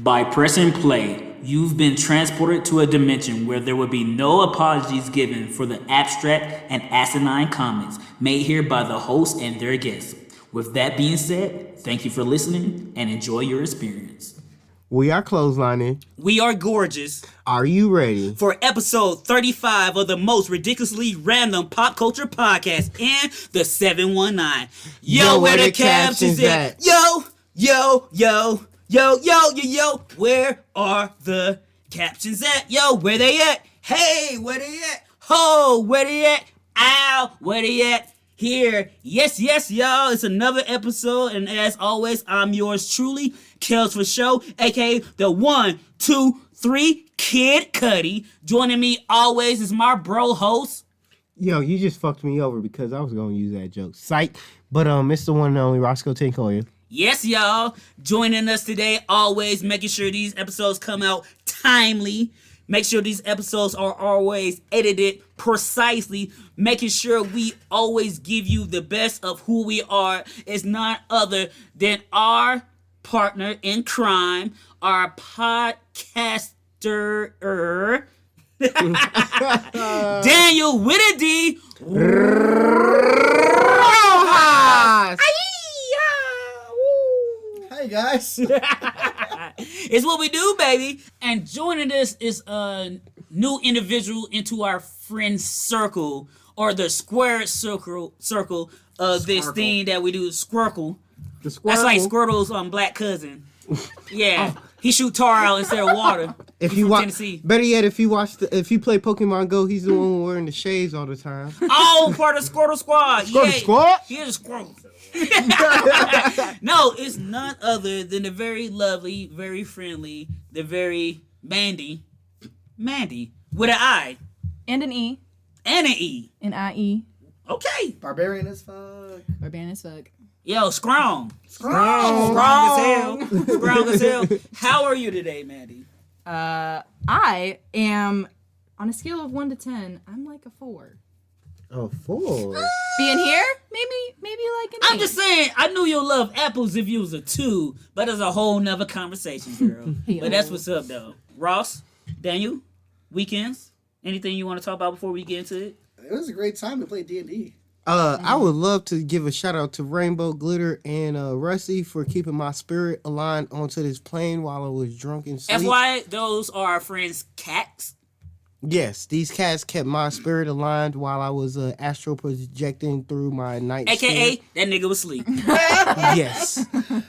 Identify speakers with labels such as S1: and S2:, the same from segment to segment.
S1: By pressing play, you've been transported to a dimension where there will be no apologies given for the abstract and asinine comments made here by the host and their guests. With that being said, thank you for listening and enjoy your experience.
S2: We are clotheslining.
S3: We are gorgeous.
S2: Are you ready?
S3: For episode 35 of the most ridiculously random pop culture podcast in the 719. Yo, where the captions at? Yo, where are the captions at? Yo, where they at? Hey, where they at? Ho, where they at? Ow, where they at? Here. Yes, y'all. It's another episode, and as always, I'm yours truly, Kels for Show, aka the 1, 2, 3 Kid Cudi. Joining me always is my bro host.
S2: Yo, you just fucked me over because I was gonna use that joke. Psych. But it's the one and only Roscoe Tinkoya.
S3: Yes, y'all. Joining us today, always making sure these episodes come out timely. Make sure these episodes are always edited precisely. Making sure we always give you the best of who we are is none other than our partner in crime, our podcaster, Daniel with a D.
S4: Hey guys.
S3: It's what we do, baby. And joining us is a new individual into our friend circle, or the square circle of this thing that we do, Squircle. That's like Squirtle's black cousin. Yeah. He shoot tar out instead of water.
S2: If you watch, better yet, if you play Pokemon Go, he's the one wearing the shades all the time.
S3: Oh, part of Squirtle Squad.
S2: Squirtle Squad?
S3: He is a Squirtle. No, it's none other than the very lovely, very friendly, the very Mandie with an I
S5: and an E
S3: and an E
S5: and IE.
S3: Okay,
S4: Barbarian as fuck.
S3: Yo, strong as hell. How are you today, Mandie?
S5: I am on a scale of 1 to 10. I'm like a 4.
S2: Oh, 4.
S5: Being here, maybe like an 8.
S3: I'm just saying, I knew you'll love apples if you was a 2, but that's a whole nother conversation, girl. But that's what's up, though. Ross, Daniel, weekends, anything you want to talk about before we get into it?
S4: It was a great time to play D&D.
S2: I would love to give a shout out to Rainbow Glitter and Rusty for keeping my spirit aligned onto this plane while I was drunk and sleep.
S3: FYI, those are our friends' cats.
S2: Yes, these cats kept my spirit aligned while I was astral projecting through my night.
S3: AKA, that nigga was asleep.
S2: Yes.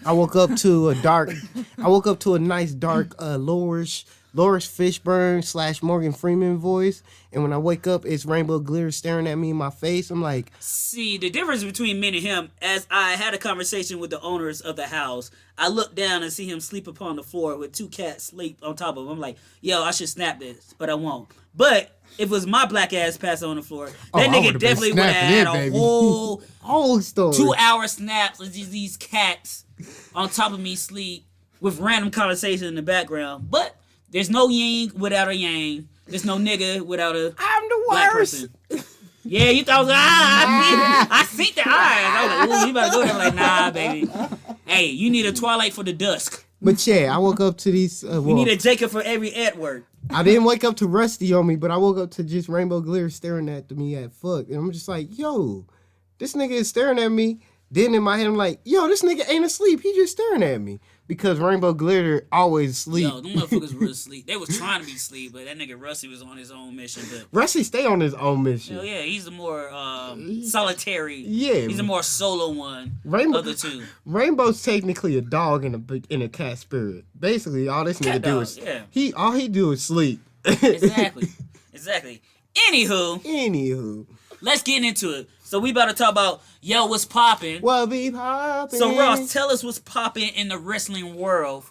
S2: I woke up to a nice dark Loris Fishburne / Morgan Freeman voice, and when I wake up, it's Rainbow Glitter staring at me in my face. I'm like,
S3: see, the difference between me and him, as I had a conversation with the owners of the house, I looked down and see him sleep upon the floor with 2 cats sleep on top of him. I'm like, yo, I should snap this, but I won't. But if it was my black ass pass on the floor, that nigga definitely would have had a whole
S2: story.
S3: 2-hour snaps of these cats on top of me sleep with random conversation in the background. But there's no yin without a yang. There's no nigga without a
S2: I'm the
S3: black
S2: worst.
S3: person. Yeah, you thought I was I see the eyes. I was like, ooh, you better go there. I'm like, nah, baby. Hey, you need a Twilight for the dusk.
S2: But yeah, I woke up to these.
S3: You need a Jacob for every Edward.
S2: I didn't wake up to Rusty on me, but I woke up to just Rainbow Glitter staring at me at fuck. And I'm just like, yo, this nigga is staring at me. Then in my head, I'm like, yo, this nigga ain't asleep. He just staring at me. Because Rainbow Glitter always sleep.
S3: Yo, them motherfuckers were asleep. They was trying to be asleep, but that nigga Rusty was on his own mission. But
S2: Rusty stay on his own mission.
S3: hell yeah, he's the more solitary.
S2: Yeah.
S3: He's the more solo one of the two.
S2: Rainbow's technically a dog in a cat spirit. Basically, all this nigga do is all he do is sleep.
S3: Exactly. Anywho, let's get into it. So we about to talk about what's popping.
S2: What be popping?
S3: So Ross, tell us what's popping in the wrestling world.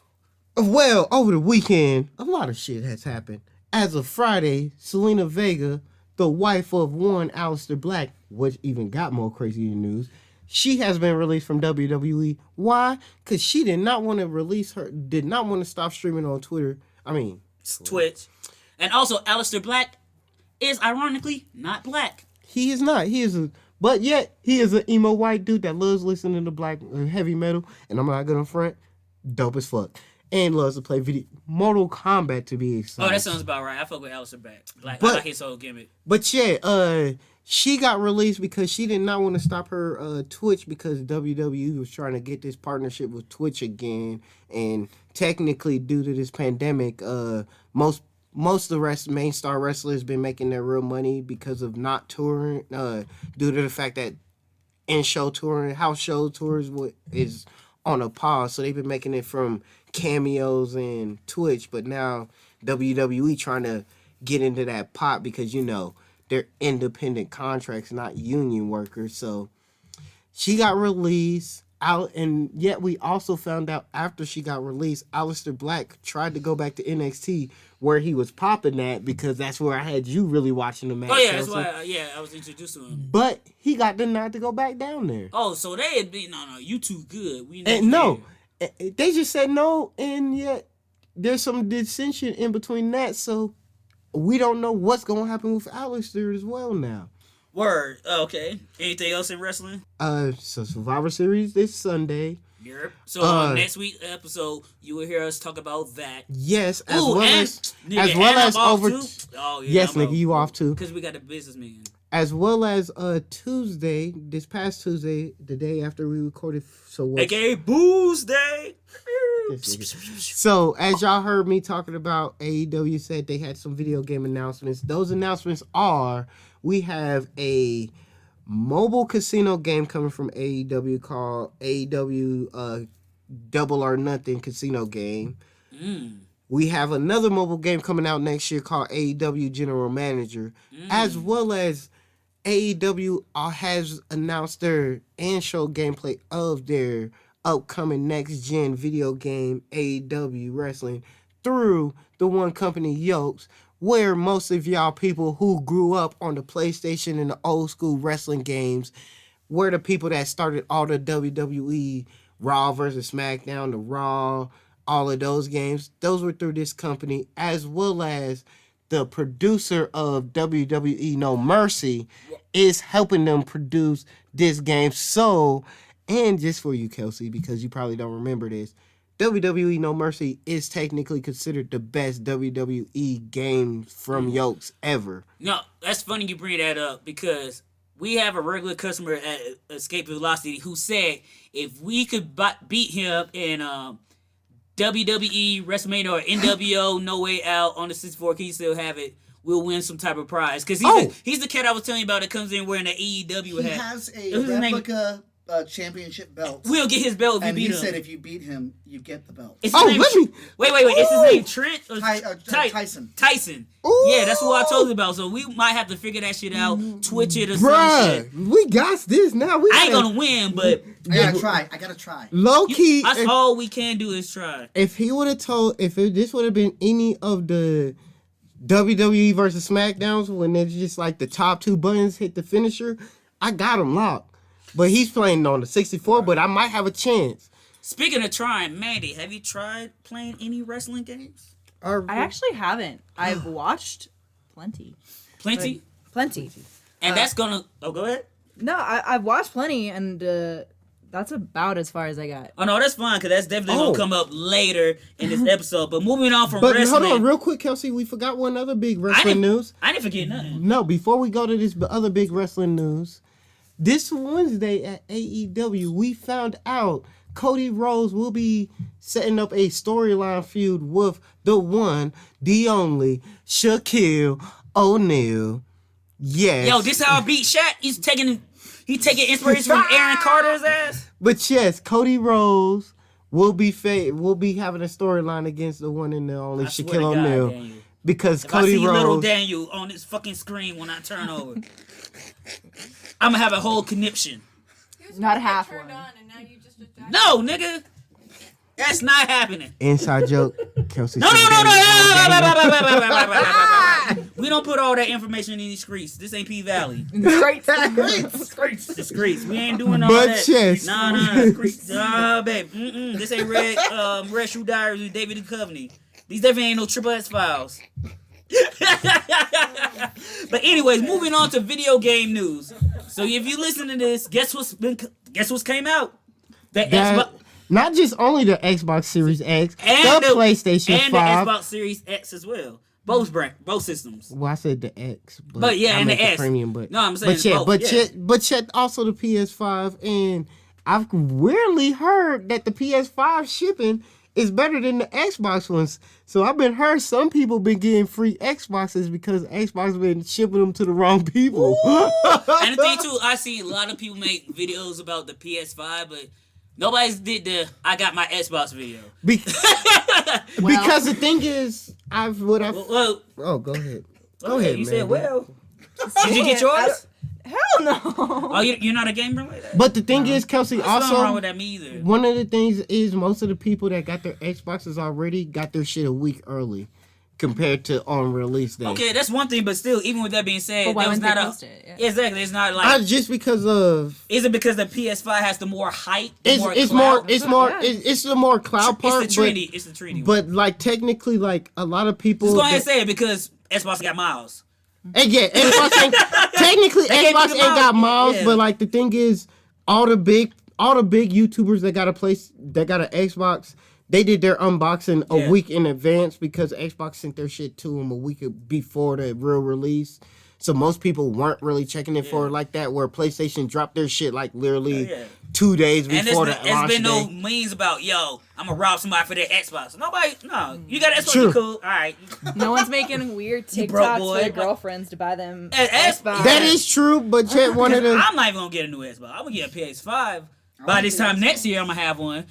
S2: Well, over the weekend, a lot of shit has happened. As of Friday, Selena Vega, the wife of one Aleister Black, which even got more crazy in the news, she has been released from WWE. Why? Because she did not want to stop streaming on Twitter.
S3: Twitch. And also, Aleister Black is ironically not black.
S2: He is not. But yet, he is an emo white dude that loves listening to black heavy metal, and I'm not gonna front. Dope as fuck. and loves to play Mortal Kombat to be exact.
S3: Oh, that sounds about right. I fuck with Alistair back. Like,
S2: But-
S3: I like his whole gimmick.
S2: But yeah, she got released because she did not want to stop her Twitch because WWE was trying to get this partnership with Twitch again, and technically due to this pandemic, most of the main star wrestlers been making their real money because of not touring, due to the fact that in-show touring, house show tours is on a pause, so they've been making it from cameos and Twitch, but now WWE trying to get into that pot because they're independent contracts, not union workers. So she got released out, and yet we also found out after she got released, Aleister Black tried to go back to NXT where he was popping at, because that's where I had you really watching the match.
S3: Oh, yeah, that's why, I was introduced to him.
S2: But he got denied to go back down there.
S3: Oh, so they'd be, no, you too good. We
S2: No, they just said no, and yet there's some dissension in between that, so we don't know what's going to happen with Aleister as well now.
S3: Word. Okay. Anything else in wrestling?
S2: So Survivor Series this Sunday.
S3: Yep. So next week's episode, you will hear us talk about that.
S2: Yes, as
S3: Ooh,
S2: well
S3: and,
S2: as
S3: nigga,
S2: as well
S3: and
S2: as
S3: I'm off
S2: over.
S3: too? Oh, yeah,
S2: Yes,
S3: I'm
S2: nigga, you off too.
S3: Because we got a business meeting.
S2: As well as Tuesday, this past Tuesday, the day after we recorded. So what?
S3: AKA Booze Day.
S2: So, as y'all heard me talking about, AEW said they had some video game announcements. Those announcements are, we have a mobile casino game coming from AEW called AEW Double or Nothing Casino Game. We have another mobile game coming out next year called AEW General Manager, as well as AEW has announced their and show gameplay of their upcoming next gen video game AEW Wrestling through the one company Yokes, where most of y'all people who grew up on the PlayStation and the old school wrestling games were the people that started all the WWE Raw versus SmackDown, the Raw, all of those games. Those were through this company, as well as the producer of WWE No Mercy is helping them produce this game. So, and just for you, Kelsey, because you probably don't remember this, WWE No Mercy is technically considered the best WWE game from Yokes ever.
S3: No, that's funny you bring that up, because we have a regular customer at Escape Velocity who said if we could beat him in WWE, WrestleMania, or NWO No Way Out on the 64, can you still have it? We'll win some type of prize. Because he's the cat I was telling you about that comes in wearing the AEW hat.
S4: He has a replica championship belt.
S3: We'll get his belt if
S4: and
S3: you beat
S4: he
S3: him.
S4: said if you beat him, you get the belt.
S3: Is his name Wait. Is his name Trent? Or
S4: Tyson.
S3: Tyson.
S2: Ooh.
S3: Yeah, that's who I told you about. So we might have to figure that shit out, Twitch it or some shit.
S2: Bruh, we got this now.
S3: I ain't gonna win, but
S4: I gotta try.
S2: Low key.
S3: that's all we can do is try.
S2: If he would have this would have been any of the WWE versus SmackDowns when it's just like the top two buttons hit the finisher, I got him locked. But he's playing on the 64, but I might have a chance.
S3: Speaking of trying, Mandie, have you tried playing any wrestling games?
S5: I actually haven't. I've watched plenty.
S3: Plenty?
S5: Plenty.
S3: And that's gonna... Oh, go ahead.
S5: No, I've watched plenty, and that's about as far as I got.
S3: Oh, no, that's fine, because that's definitely gonna come up later in this episode. But moving on from
S2: But
S3: wrestling...
S2: hold on, real quick, Kelsey. We forgot one other big wrestling news.
S3: I didn't forget nothing.
S2: No, before we go to this other big wrestling news, this Wednesday at AEW, we found out Cody Rhodes will be setting up a storyline feud with the one, the only, Shaquille O'Neal. Yes.
S3: Yo, this how I beat Shaq? He's taking inspiration from Aaron Carter's ass?
S2: But yes, Cody Rhodes will be having a storyline against the one and the only
S3: I swear to
S2: Shaquille
S3: God,
S2: O'Neal.
S3: Daniel.
S2: Because
S3: If
S2: Cody
S3: I see little
S2: Rhodes...
S3: Daniel on this fucking screen when I turn over, I'm gonna have a whole conniption.
S5: Not a half
S6: turned
S5: one.
S6: on and now you just attacked.
S3: No, nigga. That's not happening.
S2: Inside joke. Kelsey
S3: No.
S2: said that
S3: We don't put all that information in these streets. This ain't P Valley.
S5: Great.
S3: The streets. We ain't doing all
S2: But
S3: that.
S2: yes.
S3: Nah, streets. Nah, babe. This ain't Red Shoe Diaries with David Duchovny. These definitely ain't no Triple X Files. But anyways, moving on to video game news. So if you listen to this, guess what's came out? The Xbox.
S2: Not just only the Xbox Series X,
S3: And
S2: the PlayStation
S3: and
S2: 5.
S3: the Xbox Series X as well. Both systems.
S2: Well, I said the X,
S3: But yeah,
S2: I
S3: and
S2: meant
S3: the S.
S2: premium. But
S3: No, I'm saying both,
S2: but yet also the PS5, and I've weirdly heard that the PS5 shipping is better than the Xbox ones. So I've been heard some people been getting free Xboxes because Xbox been shipping them to the wrong people.
S3: And the thing too, I see a lot of people make videos about the PS5, but nobody's did the I got my Xbox video.
S2: Because the thing is,
S3: Well,
S2: oh, go ahead. Go
S3: okay,
S2: ahead,
S3: you
S2: man.
S3: said, well, did you get yours?
S5: Hell no.
S3: Oh, you're not a gamer like that?
S2: But the thing is, Kelsey,
S3: There's nothing
S2: also
S3: wrong with that me either.
S2: one of the things is most of the people that got their Xboxes already got their shit a week early compared to on release day.
S3: Okay, that's one thing, but still, even with that being said,
S5: But why
S3: that was
S5: wouldn't
S3: not
S5: they
S3: a
S5: post it? Yeah.
S3: exactly. It's not like
S2: Just because of
S3: is it because the PS5 has the more hype?
S2: it's
S3: clout?
S2: the more cloud part.
S3: It's the treaty. It's the treaty.
S2: But like technically, like a lot of people.
S3: Just go ahead and say it because Xbox got miles.
S2: And yeah, Xbox ain't, technically
S3: They
S2: Xbox
S3: gave
S2: ain't
S3: me
S2: got
S3: the
S2: miles,
S3: yeah.
S2: but like the thing is, all the big YouTubers that got an Xbox, they did their unboxing a week in advance because Xbox sent their shit to them a week before the real release. So most people weren't really checking it for it like that. Where PlayStation dropped their shit like literally 2 days before the launch
S3: there's been no
S2: day.
S3: memes about I'm gonna rob somebody for their Xbox. No, you got an Xbox,
S2: True.
S3: you cool. All right,
S5: No one's making weird
S3: You broke,
S5: TikToks
S3: boy.
S5: for their girlfriends to buy them
S3: Xbox.
S2: That is true, but yet one of the
S3: I'm not even gonna get a new Xbox. I'm gonna get a PS5. By this time next year, I'm gonna have one.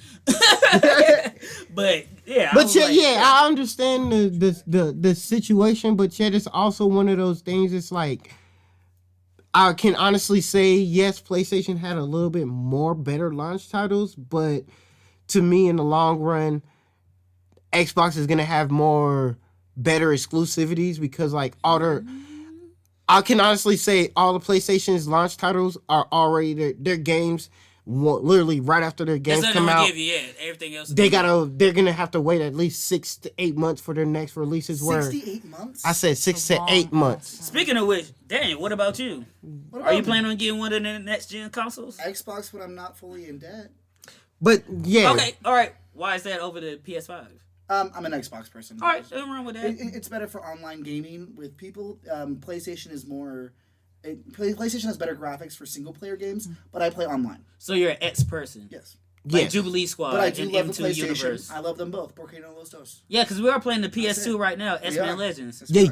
S3: But yeah,
S2: But I understand the situation, but yet it's also one of those things. It's like I can honestly say yes, PlayStation had a little bit more better launch titles, but to me, in the long run, Xbox is gonna have more better exclusivities because like I can honestly say all the PlayStation's launch titles are already their games. Literally right after their games come out,
S3: give you, everything else.
S2: they're gonna have to wait at least 6 to 8 months for their next releases.
S4: 68 months?
S2: I said 6 to 8 months.
S3: Speaking of which, Daniel, what about you? Are you planning on getting one of the next gen consoles?
S4: Xbox when I'm not fully in debt.
S2: But yeah,
S3: Okay, all right. Why is that over the PS5?
S4: I'm an Xbox person.
S3: All right, nothing wrong with that.
S4: It's better for online gaming with people. PlayStation is more. PlayStation has better graphics for single player games, but I play online.
S3: So you're an X person.
S4: Yes.
S3: Like
S2: yes.
S3: Jubilee Squad
S4: But I do
S3: in
S4: love the
S3: M2
S4: PlayStation.
S3: universe.
S4: I love them both. Porque no los dos.
S3: Yeah, because we are playing the PS2 right now, X-Men
S4: are.
S3: Legends.
S2: Yeah.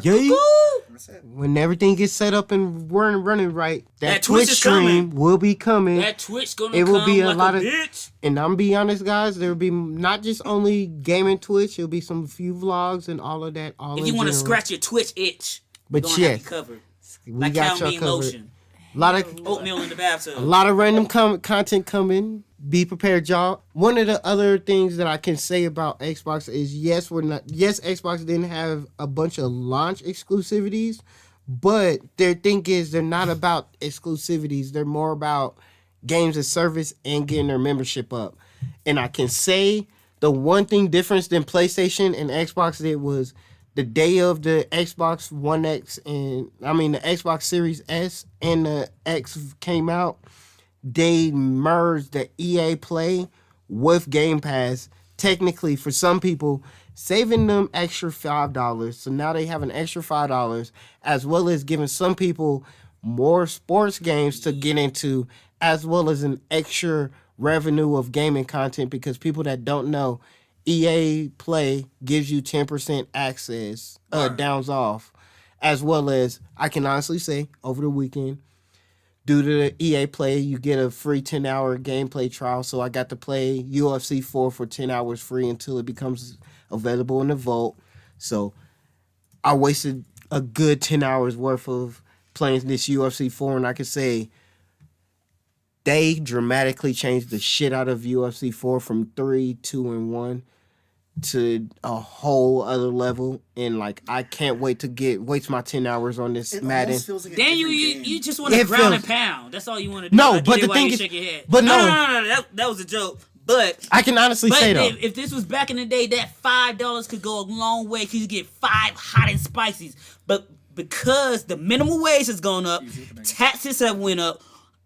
S4: That's it.
S2: When everything gets set up and running right, that
S3: Twitch
S2: Twitch
S3: is
S2: stream will be coming.
S3: That Twitch gonna
S2: It will
S3: come
S2: be a
S3: like
S2: lot
S3: a
S2: of-
S3: bitch.
S2: And I'm be honest, guys, there will be not just only gaming Twitch. It'll be some few vlogs and all of that.
S3: If you want to scratch your Twitch itch,
S2: But
S3: we're gonna have you covered.
S2: we
S3: Like
S2: got
S3: cow
S2: y'all
S3: meat
S2: covered.
S3: lotion,
S2: A lot of
S3: oatmeal in the bathtub.
S2: A lot of random content coming. Be prepared, y'all. One of the other things that I can say about Xbox is yes, Xbox didn't have a bunch of launch exclusivities, but their thing is they're not about exclusivities. They're more about games as service and getting their membership up. And I can say the one thing difference than PlayStation and Xbox did was the day of the Xbox One X the Xbox Series S and the X came out, they merged the EA Play with Game Pass. Technically, for some people, saving them extra $5. So now they have an extra $5, as well as giving some people more sports games to get into, as well as an extra revenue of gaming content. Because people that don't know, EA Play gives you 10% access, downs off, as well as I can honestly say over the weekend, due to the EA Play, you get a free 10-hour gameplay trial. So I got to play UFC 4 for 10 hours free until it becomes available in the vault. So I wasted a good 10 hours worth of playing this UFC 4, and I can say they dramatically changed the shit out of UFC 4 from 3, 2, and 1 to a whole other level. And like I can't wait to waste my 10 hours on this
S4: It
S2: Madden.
S4: almost feels like a
S3: Then
S4: different
S3: you
S4: game.
S3: just want to
S2: It
S3: ground and
S2: feels-
S3: pound. That's all you want to do.
S2: No,
S3: I get
S2: but
S3: it
S2: the
S3: while
S2: thing
S3: you
S2: is-
S3: shake your head.
S2: but
S3: no,
S2: no.
S3: that was a joke. But
S2: I can honestly say though.
S3: if this was back in the day, that $5 could go a long way. Cause you get 5 hot and spices. But because the minimum wage has gone up, taxes have went up.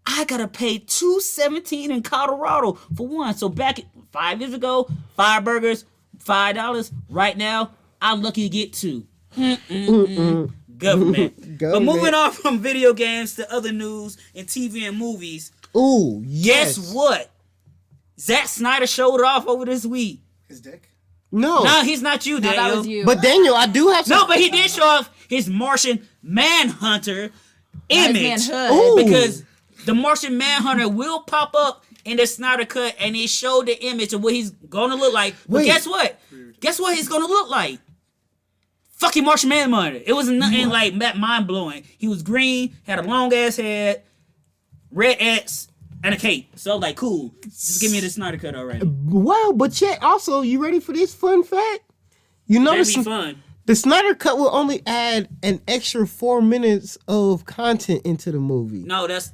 S3: I gotta pay $2.17 in Colorado for one. So back 5 years ago, 5 burgers, $5. Right now, I'm lucky to get 2. Government. But moving on from video games to other news and TV and movies.
S2: Ooh, yes.
S3: Guess what? Zack Snyder showed off over this week.
S4: His dick?
S2: No.
S3: No, he's not you,
S5: No,
S3: Daniel.
S5: that was you.
S2: But Daniel, I do have some.
S3: No, but he did show off his Martian Manhunter image.
S5: Manhood.
S2: Ooh.
S3: Because the Martian Manhunter will pop up in the Snyder Cut, and he showed the image of what he's gonna look like. But
S2: Wait.
S3: guess what? Guess what he's gonna look like? Fucking Martian Manhunter. It was nothing like that mind blowing. He was green, had a long ass head, red X, and a cape. So like, cool. Just give me the Snyder Cut already.
S2: Wow, but check. Also, you ready for this fun fact? You know,
S3: That'd be fun.
S2: the Snyder Cut will only add an extra 4 minutes of content into the movie.
S3: No, that's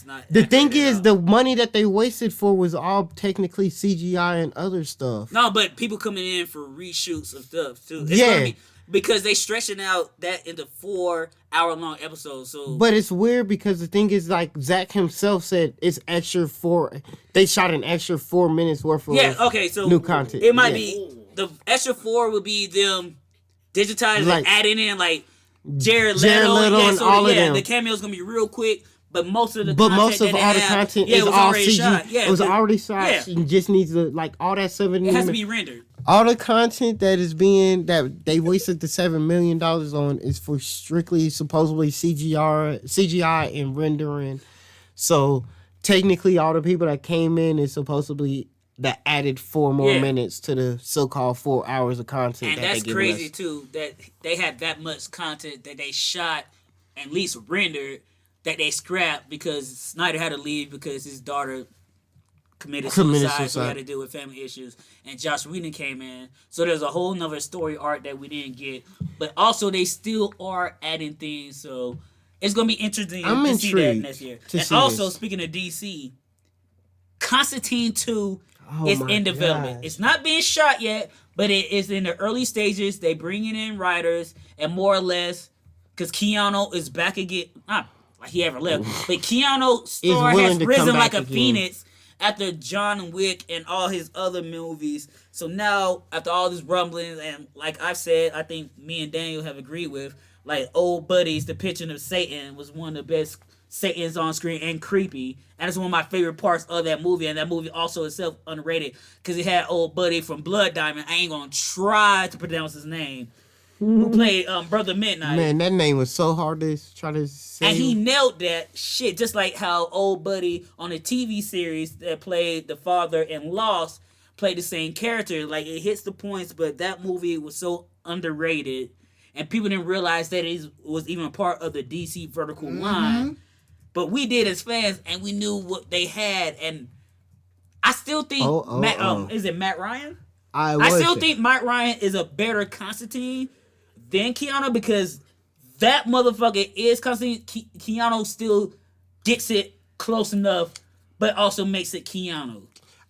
S3: not.
S2: The thing
S3: accurate
S2: is,
S3: at all.
S2: the money that they wasted for was all technically CGI and other stuff.
S3: No, but people coming in for reshoots of stuff too. It's
S2: Yeah.
S3: gonna be, because they stretching out that into 4-hour-long episodes. So,
S2: But it's weird because the thing is, like Zach himself said, it's extra 4. They shot an extra 4 minutes worth of
S3: yeah, okay, so
S2: new content.
S3: It might
S2: Yeah.
S3: be the extra 4 would be them digitized
S2: Like-
S3: and adding in like Jared
S2: Jared
S3: Leto,
S2: Leto
S3: yeah,
S2: and
S3: so
S2: all of them.
S3: the cameo's gonna be real quick. But most of the
S2: But
S3: content
S2: most of
S3: that they
S2: all the
S3: have,
S2: content
S3: yeah,
S2: is
S3: it was
S2: all
S3: already
S2: CG.
S3: shot. Yeah,
S2: it was
S3: but
S2: already shot.
S3: yeah.
S2: You just need to like all that 7
S3: it has to
S2: minutes.
S3: be rendered.
S2: All the content that they wasted the $7 million on is for strictly supposedly CGI and rendering. So technically, all the people that came in is supposedly that added 4 more
S3: Yeah.
S2: minutes to the so-called 4 hours of content.
S3: And
S2: that
S3: that's
S2: they giving
S3: crazy
S2: us.
S3: too, that they had that much content that they shot, at least rendered, that they scrapped because Snyder had to leave because his daughter committed suicide, so he had to deal with family issues. And Josh Whedon came in. So there's a whole nother story arc that we didn't get. But also they still are adding things, so it's gonna be interesting
S2: I'm
S3: to see that
S2: intrigued
S3: next year.
S2: to
S3: And
S2: see
S3: also,
S2: this.
S3: speaking of DC, Constantine 2
S2: Oh
S3: is
S2: my
S3: in development.
S2: gosh.
S3: It's not being shot yet, but it is in the early stages. They bringing in writers and more or less, because Keanu is back again. Not like he ever left, but Keanu's star
S2: willing
S3: has
S2: to
S3: risen
S2: come
S3: like
S2: back
S3: a
S2: again.
S3: phoenix after John Wick and all his other movies. So now, after all this rumblings, and like I've said, I think me and Daniel have agreed with, like Old Buddy's depiction of Satan was one of the best Satan's on screen and creepy, and it's one of my favorite parts of that movie. And that movie also itself underrated because it had Old Buddy from Blood Diamond. I ain't gonna try to pronounce his name. Who played Brother Midnight?
S2: Man, that name was so hard to try to say.
S3: And he nailed that shit, just like how Old Buddy on the TV series that played the father in Lost played the same character. Like, it hits the points, but that movie was so underrated, and people didn't realize that it was even part of the DC vertical line. But we did as fans, and we knew what they had, and I still think is it Matt Ryan? I still think Matt Ryan is a better Constantine than Keanu because that motherfucker is Constantine. Keanu still gets it close enough, but also makes it Keanu.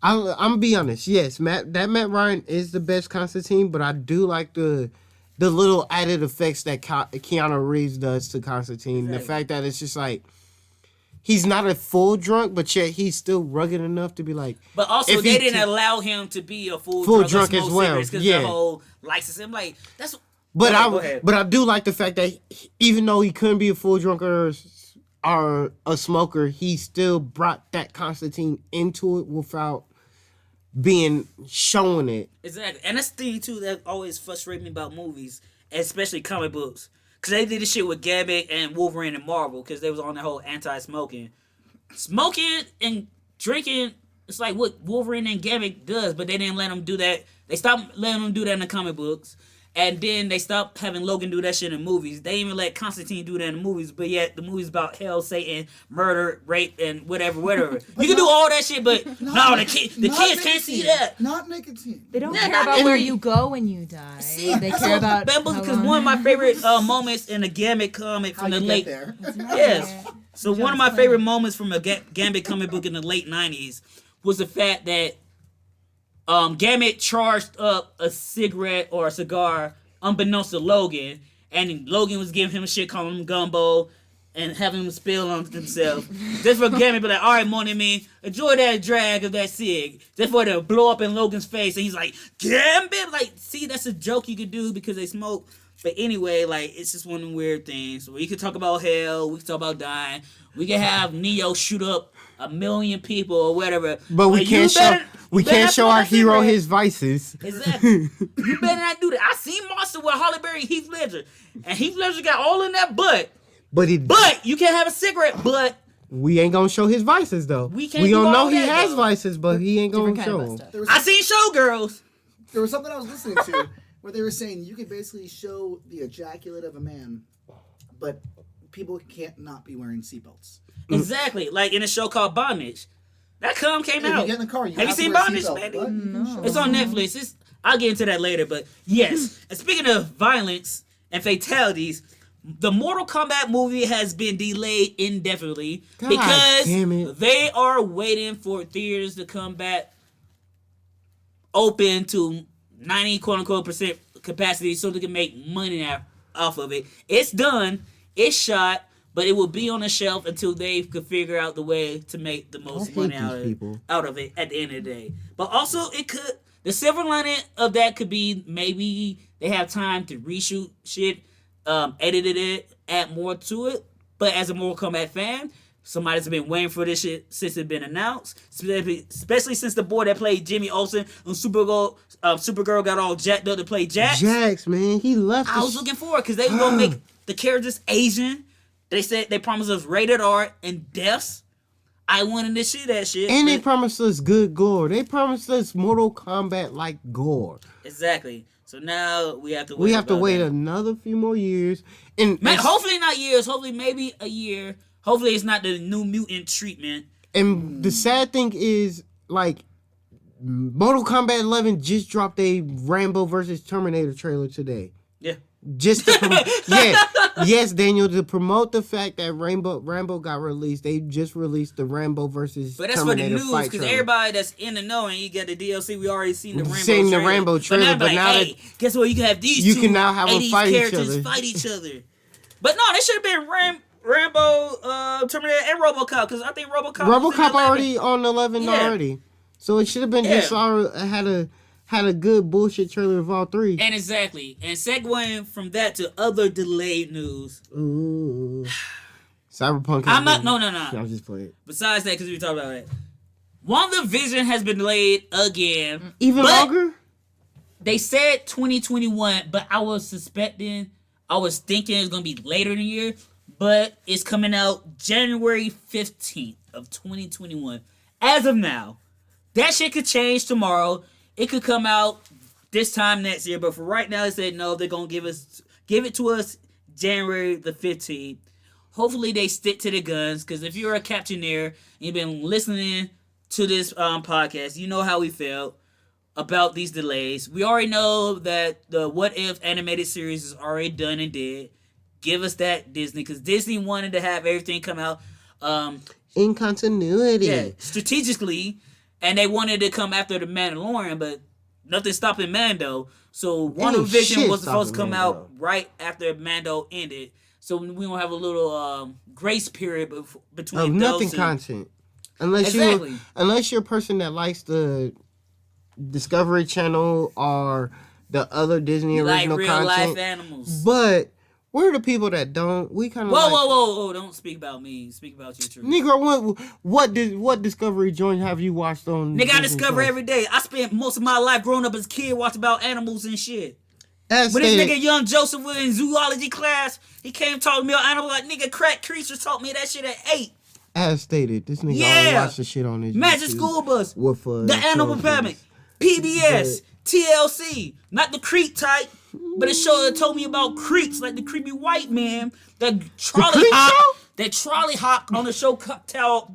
S2: I'm gonna be honest. Yes, Matt Ryan is the best Constantine, but I do like the little added effects that Keanu Reeves does to Constantine.
S3: Exactly.
S2: The fact that it's just like he's not a full drunk, but yet he's still rugged enough to be like.
S3: But also,
S2: if
S3: they
S2: he
S3: didn't
S2: t-
S3: allow him to be a full
S2: drunk as well.
S3: Because
S2: Yeah.
S3: the whole license. I'm like, that's.
S2: But
S3: Go ahead.
S2: I do like the fact that even though he couldn't be a full drunk or a smoker, he still brought that Constantine into it without being showing it.
S3: Exactly. And that's the thing, too, that always frustrates me about movies, especially comic books. Because they did this shit with Gambit and Wolverine and Marvel because they was on the whole anti-smoking. Smoking and drinking, it's like what Wolverine and Gambit does, but they didn't let them do that. They stopped letting them do that in the comic books. And then they stopped having Logan do that shit in movies. They even let Constantine do that in the movies, but yet the movie's about hell, Satan, murder, rape, and whatever. You can do all that shit, but no, the kids can't see that.
S4: Not nicotine.
S5: They don't
S3: Yeah,
S5: care about
S2: and-
S5: where you go when you die. They care about
S3: Because one of my favorite moments in a Gambit comic
S4: How
S3: from the
S4: you
S3: late
S4: get there?
S3: yes. So one of my favorite moments from a Gambit comic book in the late 90s was the fact that Gambit charged up a cigarette or a cigar unbeknownst to Logan, and Logan was giving him shit, calling him Gumbo, and having them spill on themselves. Just for Gambit be like, all right, Money Man, enjoy that drag of that cig. Just for it to blow up in Logan's face, and he's like, Gambit! Like, see, that's a joke you could do because they smoke. But anyway, like, it's just one of the weird things. We could talk about hell, we could talk about dying, we could have Neo shoot up 1 million people or whatever.
S2: But we can't show our hero his vices.
S3: Exactly. You better not do that. I seen Monster with Halle Berry and Heath Ledger. And Heath Ledger got all in that butt. But you can't have a cigarette, but
S2: we ain't gonna show his vices though.
S3: We can't
S2: We
S3: do
S2: gonna know
S3: all
S2: he
S3: that,
S2: has
S3: though.
S2: vices, but he ain't gonna show them.
S3: I seen Showgirls.
S4: There was something I was listening to where they were saying you could basically show the ejaculate of a man, but people can't not be wearing seatbelts.
S3: Exactly. Like in a show called Bondage. That came
S4: If
S3: out.
S4: you get in the car, you
S3: Have you
S4: to
S3: seen
S4: wear a
S3: Bondage,
S4: seatbelt.
S3: Mandie?
S4: What?
S5: No.
S3: It's on Netflix. I'll get into that later, but yes. And speaking of violence and fatalities, the Mortal Kombat movie has been delayed indefinitely
S2: God
S3: because
S2: damn it.
S3: they are waiting for theaters to come back open to 90 quote-unquote percent capacity so they can make money off of it. It's done. It's shot. But it will be on the shelf until they could figure out the way to make the most
S2: hate
S3: money
S2: these people.
S3: out of it at the end of the day. But also, the silver lining of that could be maybe they have time to reshoot shit, edited it, add more to it. But as a Mortal Kombat fan, somebody's been waiting for this shit since it's been announced. Especially since the boy that played Jimmy Olsen on Supergirl got all jacked up to play Jax.
S2: Jax, man, he left.
S3: I was looking forward because they was gonna make the characters Asian. They said they promised us rated R and deaths. I wanted to see that shit.
S2: And they promised us good gore. They promised us Mortal Kombat like gore.
S3: Exactly. So now we have to wait.
S2: We have to
S3: about
S2: wait
S3: that.
S2: another few more years. And
S3: Man, hopefully not years. Hopefully maybe a year. Hopefully it's not the New Mutant treatment.
S2: And the sad thing is, like, Mortal Kombat 11 just dropped a Rambo versus Terminator trailer today.
S3: Yeah.
S2: Just to yes, Daniel, to promote the fact that Rambo got released, they just released the Rambo versus
S3: But that's for the
S2: Terminator
S3: news,
S2: fight
S3: because
S2: trailer.
S3: everybody that's in the know and you get the DLC, we already seen the Rambo
S2: Seen the
S3: trailer.
S2: Rambo trailer, but now
S3: hey, guess what? You can have these
S2: you
S3: two
S2: can now have them
S3: 80s
S2: fight each
S3: characters
S2: other.
S3: fight each other. But no, they should have been Rambo, Terminator, and RoboCop, because I think RoboCop was in
S2: RoboCop
S3: 11.
S2: already on 11
S3: Yeah.
S2: already, so it should have been just had a good bullshit trailer of all three.
S3: And exactly. And segueing from that to other delayed news.
S2: Ooh. Cyberpunk.
S3: I'm not. No.
S2: I was just playing.
S3: Besides that, because we talked about it, WandaVision has been delayed again.
S2: Even
S3: But
S2: longer.
S3: They said 2021, but I was thinking it's gonna be later in the year. But it's coming out January 15th of 2021. As of now, that shit could change tomorrow. It could come out this time next year, but for right now, they said no. They're gonna give it to us January the 15th. Hopefully, they stick to the guns. Because if you're a Captioneer and you've been listening to this podcast, you know how we felt about these delays. We already know that the What If animated series is already done and dead. Give us that, Disney, because Disney wanted to have everything come out
S2: In continuity.
S3: yeah, strategically. And they wanted to come after the Mandalorian, but nothing stopping Mando. So WandaVision
S2: shit
S3: was supposed to come
S2: stopping
S3: out
S2: Mando.
S3: right after Mando ended. So we don't have a little grace period between
S2: Of
S3: those
S2: nothing
S3: two.
S2: content. Unless you're a person that likes the Discovery Channel or the other Disney
S3: Like
S2: original
S3: real
S2: content.
S3: life animals.
S2: But we're the people that don't. We kind of
S3: Whoa! Don't speak about me. Speak about your truth.
S2: Negro, what Discovery joint have you watched on?
S3: Nigga, I
S2: Disney
S3: discover
S2: Plus?
S3: every day. I spent most of my life growing up as a kid watching about animals and shit.
S2: As
S3: When this
S2: stated,
S3: nigga Young Joseph was in zoology class, he came talking to me about animals like nigga crack creatures taught me that shit at 8.
S2: as stated, this nigga
S3: Yeah.
S2: always watch the shit on his
S3: Magic
S2: YouTube
S3: School Bus,
S2: with
S3: the Animal Planet, PBS, TLC, not the creep type, but a show that told me about creeps like the creepy white man that trolley
S2: Creep
S3: hop, that trolley hop on the show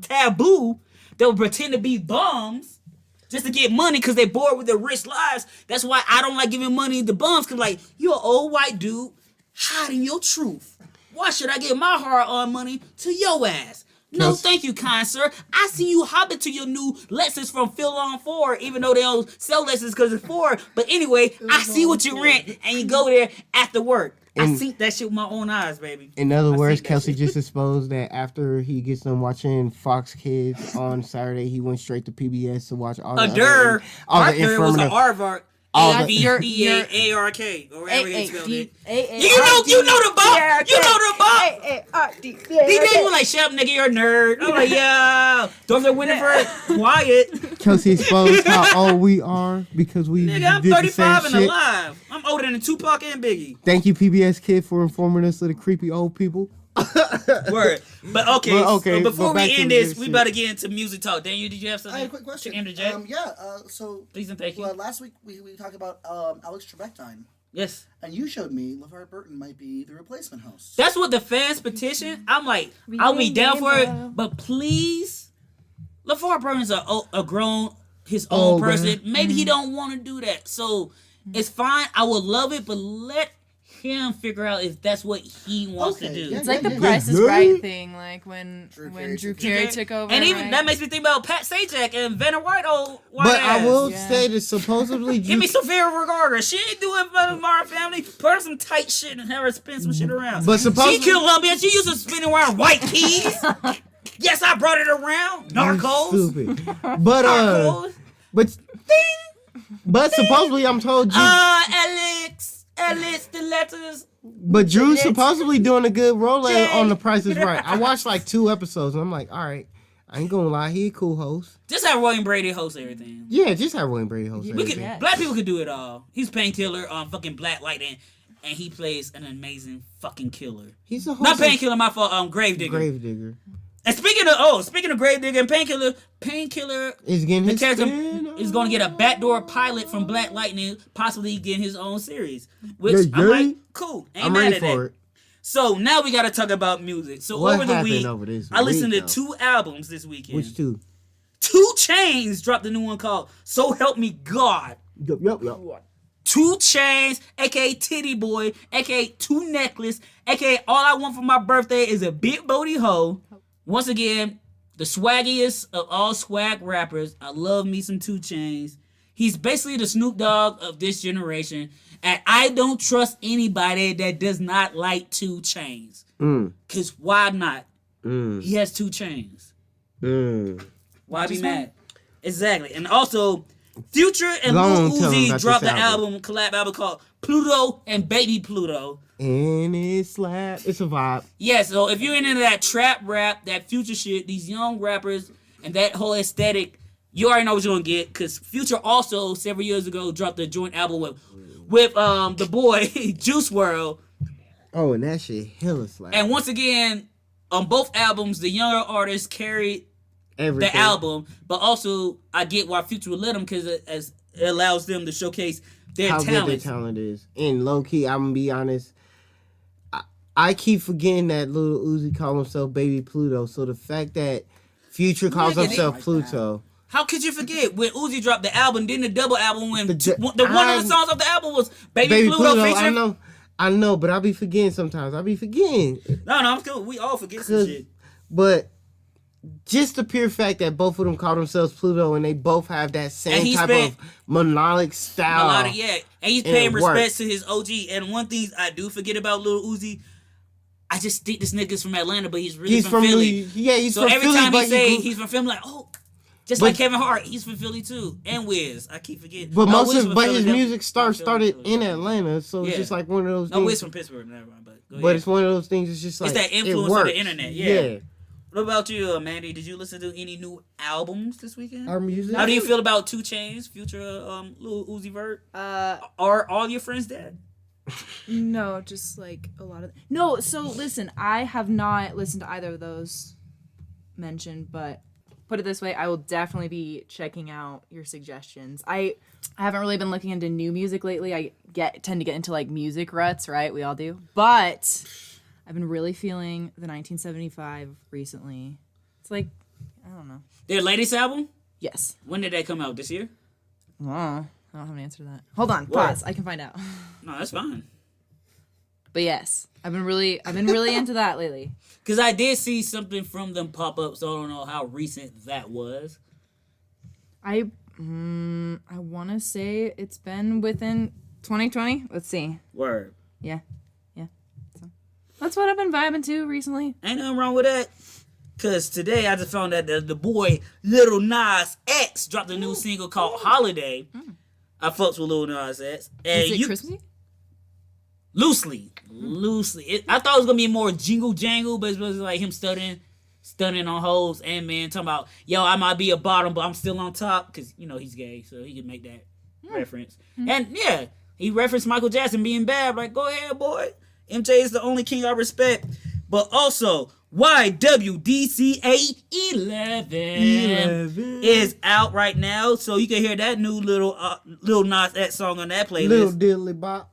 S3: Taboo. They would pretend to be bums just to get money because they bored with their rich lives. That's why I don't like giving money to bums, because like, you're an old white dude hiding your truth. Why should I give my hard-earned money to your ass? No,
S2: Yes.
S3: thank you, kind sir. I see you hopping to your new Lexus from Phil on Ford, even though they don't sell Lexus because it's Ford. But anyway, I see what you rent, and you go there after work. I seen that shit with my own eyes, baby.
S2: In other words,
S3: seen that
S2: Kelsey
S3: shit.
S2: just exposed that after he gets done watching Fox Kids on Saturday, he went straight to PBS to watch all the all the
S3: Arthur was an
S2: informative.
S3: Aardvark.
S2: All the-
S3: A-V-E-A-A-R-K, or whatever he spelled it.
S5: You
S3: know the bop. You know the bop.
S5: A-A-R-D.
S3: He did like, shut up, nigga, you're a nerd. I'm like, yo, Dorothy Winifred, quiet.
S2: Kelsey exposed how old we are because we
S3: Nigga, I'm
S2: did the same
S3: 35 and
S2: shit.
S3: alive. I'm older than Tupac and Biggie.
S2: Thank you, PBS Kid, for informing us of the creepy old people.
S3: Word. But okay, so before
S2: but back
S3: we
S2: to
S3: end
S2: this
S3: this, we
S2: shit.
S3: about to get into music talk. Daniel, did you have
S4: I
S3: something
S4: have a quick question.
S3: to interject?
S4: So
S3: Please and thank you.
S4: last week we talked about Alex Trebek.
S3: Yes.
S4: And you showed me LeVar Burton might be the replacement host.
S3: That's what the fans petition. I'm like, I'll be down for it, but please, LeVar Burton's a grown, his own
S2: Old
S3: person.
S2: man.
S3: Maybe he don't want to do that. So it's fine. I would love it, but let him figure out if that's what he wants to
S4: Okay,
S3: do.
S4: yeah,
S5: It's like the
S4: yeah.
S5: Price is
S2: Yeah.
S5: Right thing, like when
S4: Drew
S5: Drew
S4: Carey
S5: Carey took over.
S3: And even
S5: right?
S3: that makes me think about Pat Sajak and Vanna White.
S2: But I will
S5: Yeah.
S2: say that supposedly
S3: Give me Sofia Vergara. She ain't doing for the Martin family. Put her some tight shit and have her spin some shit around.
S2: But supposedly-
S3: she Columbia. She used to spin around white keys. Yes, I brought it around. Narcos.
S2: Stupid. But
S3: Narcos.
S2: but supposedly I'm told Drew,
S3: Alex, the letters.
S2: but Drew's
S3: Alex.
S2: supposedly doing a good role
S3: Jay.
S2: on The Price is Right. I watched like 2 episodes and I'm like, all right, I ain't gonna lie, he a cool host.
S3: Just have William Brady host everything.
S2: Yeah, just have William Brady host.
S3: We
S2: everything.
S3: could,
S5: Yeah.
S3: Black people could do it all. He's Painkiller on fucking Black Lightning, and he plays an amazing fucking killer.
S2: He's a host.
S3: Not
S2: of
S3: Painkiller, my fault. Gravedigger.
S2: Gravedigger.
S3: And speaking of Gravedigger and Painkiller,
S2: Is getting
S3: the
S2: his
S3: character
S2: spin on.
S3: is going to get a backdoor pilot from Black Lightning, possibly getting his own series. Which
S2: Yeah,
S3: I'm
S2: yeah.
S3: like, cool. Ain't
S2: I'm
S3: mad
S2: ready
S3: at
S2: for
S3: that.
S2: it.
S3: So now we got to talk about music. So
S2: What
S3: over the
S2: happened
S3: week,
S2: over this
S3: I listened
S2: week,
S3: to 2 albums this weekend.
S2: Which 2?
S3: 2 Chainz dropped a new one called "So Help Me God."
S2: Yup.
S3: 2 Chainz, aka Titty Boy, aka 2 Necklace, aka All I Want for My Birthday is a Big Booty Hoe. Once again, the swaggiest of all swag rappers. I love me some 2 Chainz. He's basically the Snoop Dogg of this generation, and I don't trust anybody that does not like 2 Chainz. Cause why not? He has 2 chains. Why be mad? Exactly. And also, Future and
S2: Long
S3: Lil
S2: time
S3: Uzi
S2: about
S3: dropped
S2: this
S3: the collab album called Pluto and Baby Pluto.
S2: And it's a vibe.
S3: Yeah, so if you're into that trap rap, that Future shit, these young rappers, and that whole aesthetic, you already know what you're gonna get. Because Future also, several years ago, dropped a joint album with the boy, Juice WRLD.
S2: Oh, and that shit hella slap.
S3: And once again, on both albums, the younger artists carried
S2: Everything.
S3: the album, but also I get why Future would let them because it allows them to showcase their
S2: How
S3: talent.
S2: good their talent is. And low key, I'm gonna be honest, I keep forgetting that little Uzi call himself Baby Pluto. So the fact that Future calls
S3: Nigga,
S2: himself
S4: like
S2: Pluto.
S3: How could you forget when Uzi dropped the album, then the double album when
S2: The
S3: one of the songs of the album was Baby, Pluto,
S2: Pluto,
S3: featuring.
S2: I know, but I be forgetting sometimes. I be forgetting.
S3: No, I'm cool. We all forget some shit.
S2: But just the pure fact that both of them call themselves Pluto and they both have that
S3: And
S2: same
S3: he
S2: type
S3: spent
S2: of melodic style.
S3: A lot of and he's
S2: And
S3: paying
S2: it
S3: respect
S2: works.
S3: to his OG. And one thing I do forget about Lil Uzi, I just think this nigga's from Atlanta, but he's really
S2: He's
S3: from Philly.
S2: He's
S3: So
S2: from
S3: every
S2: Philly,
S3: time he
S2: but
S3: say
S2: grew-
S3: he's from Philly, like, oh, just
S2: But-
S3: like Kevin Hart, he's from Philly too, and Wiz. I keep forgetting.
S2: But
S3: No,
S2: most
S3: Wiz
S2: of
S3: from
S2: his
S3: Philadelphia.
S2: music
S3: Not Philly,
S2: started in
S3: Philadelphia.
S2: Atlanta, so
S3: Yeah.
S2: it's just like one of those
S3: No,
S2: things.
S3: Wiz from Pittsburgh. Never mind, but go
S2: But
S3: ahead.
S2: it's one of those things. It's just like
S3: It's that
S2: it
S3: influence of
S2: works.
S3: the internet. Yeah. What about you, Mandie? Did you listen to any new albums this weekend?
S2: Our music.
S3: How do you feel about 2 Chainz, Future, Lil Uzi Vert? Are all your friends dead?
S5: No, just like a lot of. No, so listen, I have not listened to either of those mentioned, but put it this way, I will definitely be checking out your suggestions. I haven't really been looking into new music lately. I tend to get into like music ruts, right? We all do. But I've been really feeling the 1975 recently. It's like, I don't know.
S3: Their latest album?
S5: Yes.
S3: When did that come out? This year?
S5: Oh, I don't have an answer to that. Hold on, pause. I can find out.
S3: No, that's fine.
S5: But yes, I've been really into that lately.
S3: Because I did see something from them pop up, so I don't know how recent that was.
S5: I want to say it's been within 2020. Let's see.
S3: Word.
S5: Yeah. That's what I've been vibing to recently.
S3: Ain't nothing wrong with that. Cause today I just found that the boy Lil Nas X dropped a new single called Holiday. I fucks with Lil Nas X. And
S5: Is it Christmassy?
S3: Loosely. I thought it was gonna be more jingle jangle, but it was like him stunning on hoes and men talking about, yo, I might be a bottom, but I'm still on top, because he's gay, so he can make that reference. And yeah, he referenced Michael Jackson being bad. Like, go ahead, boy. MJ is the only king I respect. But also, YWDCA 11 is out right now, so you can hear that new Lil Nas X song on that playlist.
S2: Little diddly bop.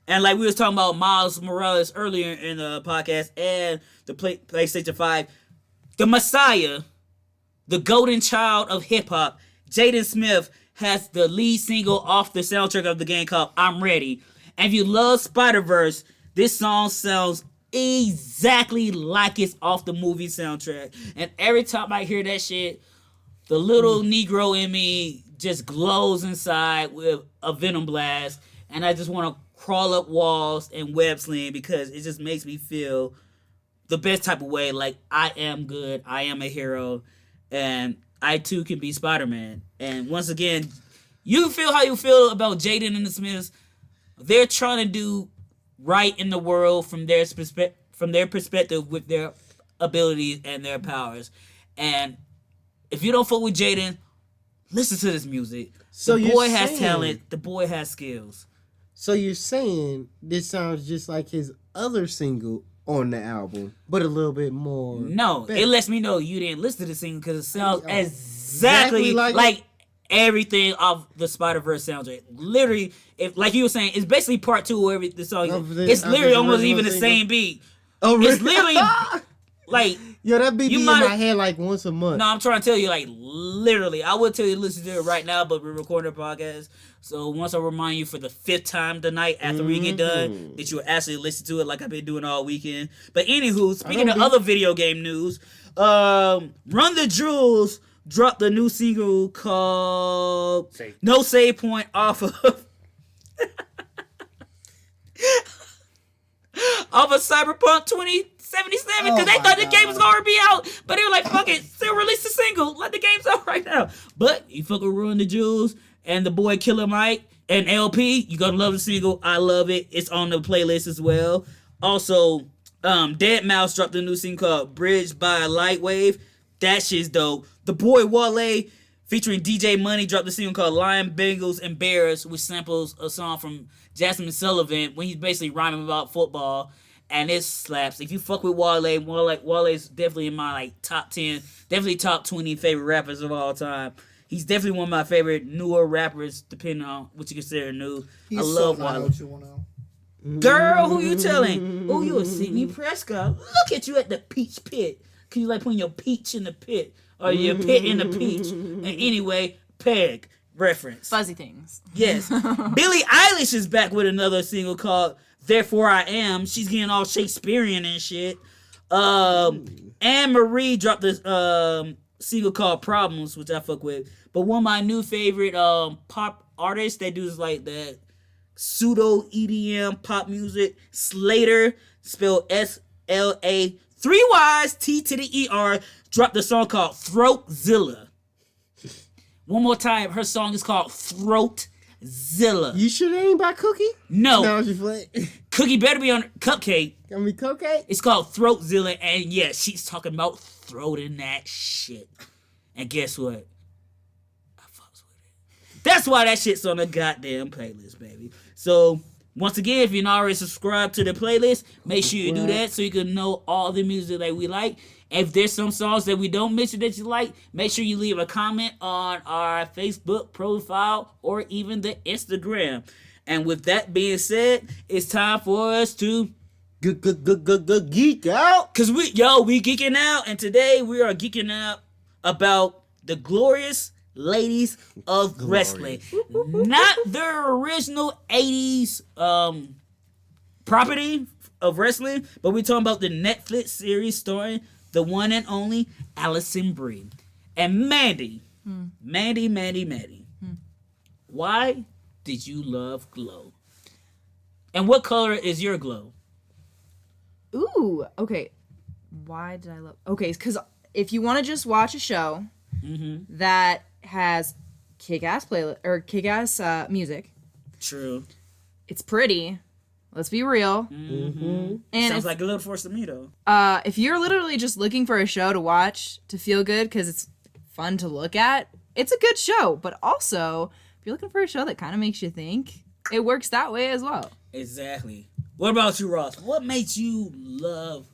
S3: And like we was talking about Miles Morales earlier in the podcast and the PlayStation 5, the Messiah, the golden child of hip-hop, Jaden Smith, has the lead single off the soundtrack of the game called I'm Ready. And if you love Spider-Verse, this song sounds exactly like it's off the movie soundtrack. And every time I hear that shit, the little Negro in me just glows inside with a venom blast. And I just want to crawl up walls and web sling because it just makes me feel the best type of way. Like, I am good, I am a hero, and I too can be Spider-Man. And once again, you feel how you feel about Jaden and the Smiths. They're trying to do right in the world from their perspective with their abilities and their powers. And if you don't fuck with Jaden, listen to this music.
S2: So
S3: the boy has talent. The boy has skills.
S2: So you're saying this sounds just like his other single on the album, but a little bit more.
S3: No,
S2: better.
S3: it lets me know you didn't listen to the single because it sounds exactly like everything off the Spider-Verse soundtrack. Literally, if like you were saying, it's basically part two of the song. It's literally almost even the same beat.
S2: Oh, really?
S3: It's literally like,
S2: yo, that beat be in my head like once a month.
S3: no, I'm trying to tell you, like, literally. I would tell you to listen to it right now, but we're recording a podcast. So once I remind you for the 5th time tonight after we get done, that you will actually listen to it like I've been doing all weekend. But anywho, speaking of other video game news, Run the Jewels dropped a new single called No Save Point off of Cyberpunk 2077 because they thought the game was gonna be out, but they were like, fuck it, still release the single, let the game's out right now. But you fucking Run the Jewels and the boy Killer Mike and LP, you gonna love the single. I love it. It's on the playlist as well. Also, Dead Mouse dropped a new single called Bridge by Lightwave. That shit's dope. The boy Wale featuring DJ Money dropped a single called Lion, Bengals, and Bears, which samples a song from Jasmine Sullivan when he's basically rhyming about football. And it slaps. If you fuck with Wale's definitely in my like top 10, definitely top 20 favorite rappers of all time. He's definitely one of my favorite newer rappers, depending on what you consider new. I love Wale. Girl, who you telling? Oh, you a Sidney Prescott. Look at you at the peach pit. Cause you like putting your peach in the pit. Or your pit in the peach. And anyway, Peg reference.
S5: Fuzzy things.
S3: Yes. Billie Eilish is back with another single called Therefore I Am. She's getting all Shakespearean and shit. Anne Marie dropped this single called Problems, which I fuck with. But one of my new favorite pop artists that do like that pseudo EDM pop music, Slater, spelled SLA 3 Y's T to the ER, dropped a song called Throatzilla. One more time, her song is called Throatzilla.
S2: You sure that ain't by Cookie?
S3: No.
S2: No, just play.
S3: Cookie better be on Cupcake.
S2: Got me Cupcake?
S3: It's called Throatzilla, and yeah, she's talking about throating that shit. And guess what? I fucks with it. That's why that shit's on the goddamn playlist, baby. So, once again, if you're not already subscribed to the playlist, make sure you do that so you can know all the music that we like. If there's some songs that we don't mention that you like, make sure you leave a comment on our Facebook profile or even the Instagram. And with that being said, it's time for us to
S2: Geek out.
S3: Cause we geeking out, and today we are geeking out about the glorious ladies of wrestling. Not their original 80s property of wrestling, but we're talking about the Netflix series starring the one and only Allison Brie. And Mandie. Why did you love Glow? And what color is your Glow?
S5: Ooh, okay. Why did I love? Okay, because if you want to just watch a show that has kick-ass playlist or kick-ass music,
S3: True.
S5: it's pretty. Let's be real.
S3: And
S5: And
S3: sounds like a little force to me though.
S5: if you're literally just looking for a show to watch to feel good because it's fun to look at, it's a good show. But also, if you're looking for a show that kind of makes you think, it works that way as well.
S3: Exactly. What about you, Ross? What makes you love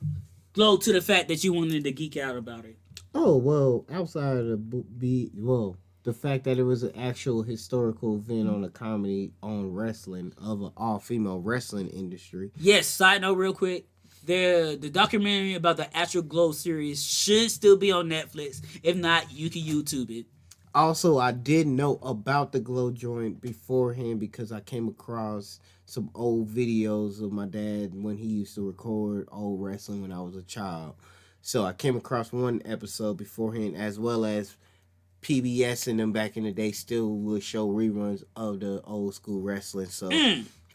S3: Glow to the fact that you wanted to geek out about it?
S2: Oh, well, outside of the fact that it was an actual historical event on a comedy on wrestling of an all-female wrestling industry.
S3: Yes, side note real quick. The documentary about the actual Glow series should still be on Netflix. If not, you can YouTube it.
S2: Also, I did know about the Glow joint beforehand because I came across some old videos of my dad when he used to record old wrestling when I was a child. So I came across one episode beforehand, as well as PBS and them back in the day still would show reruns of the old school wrestling. So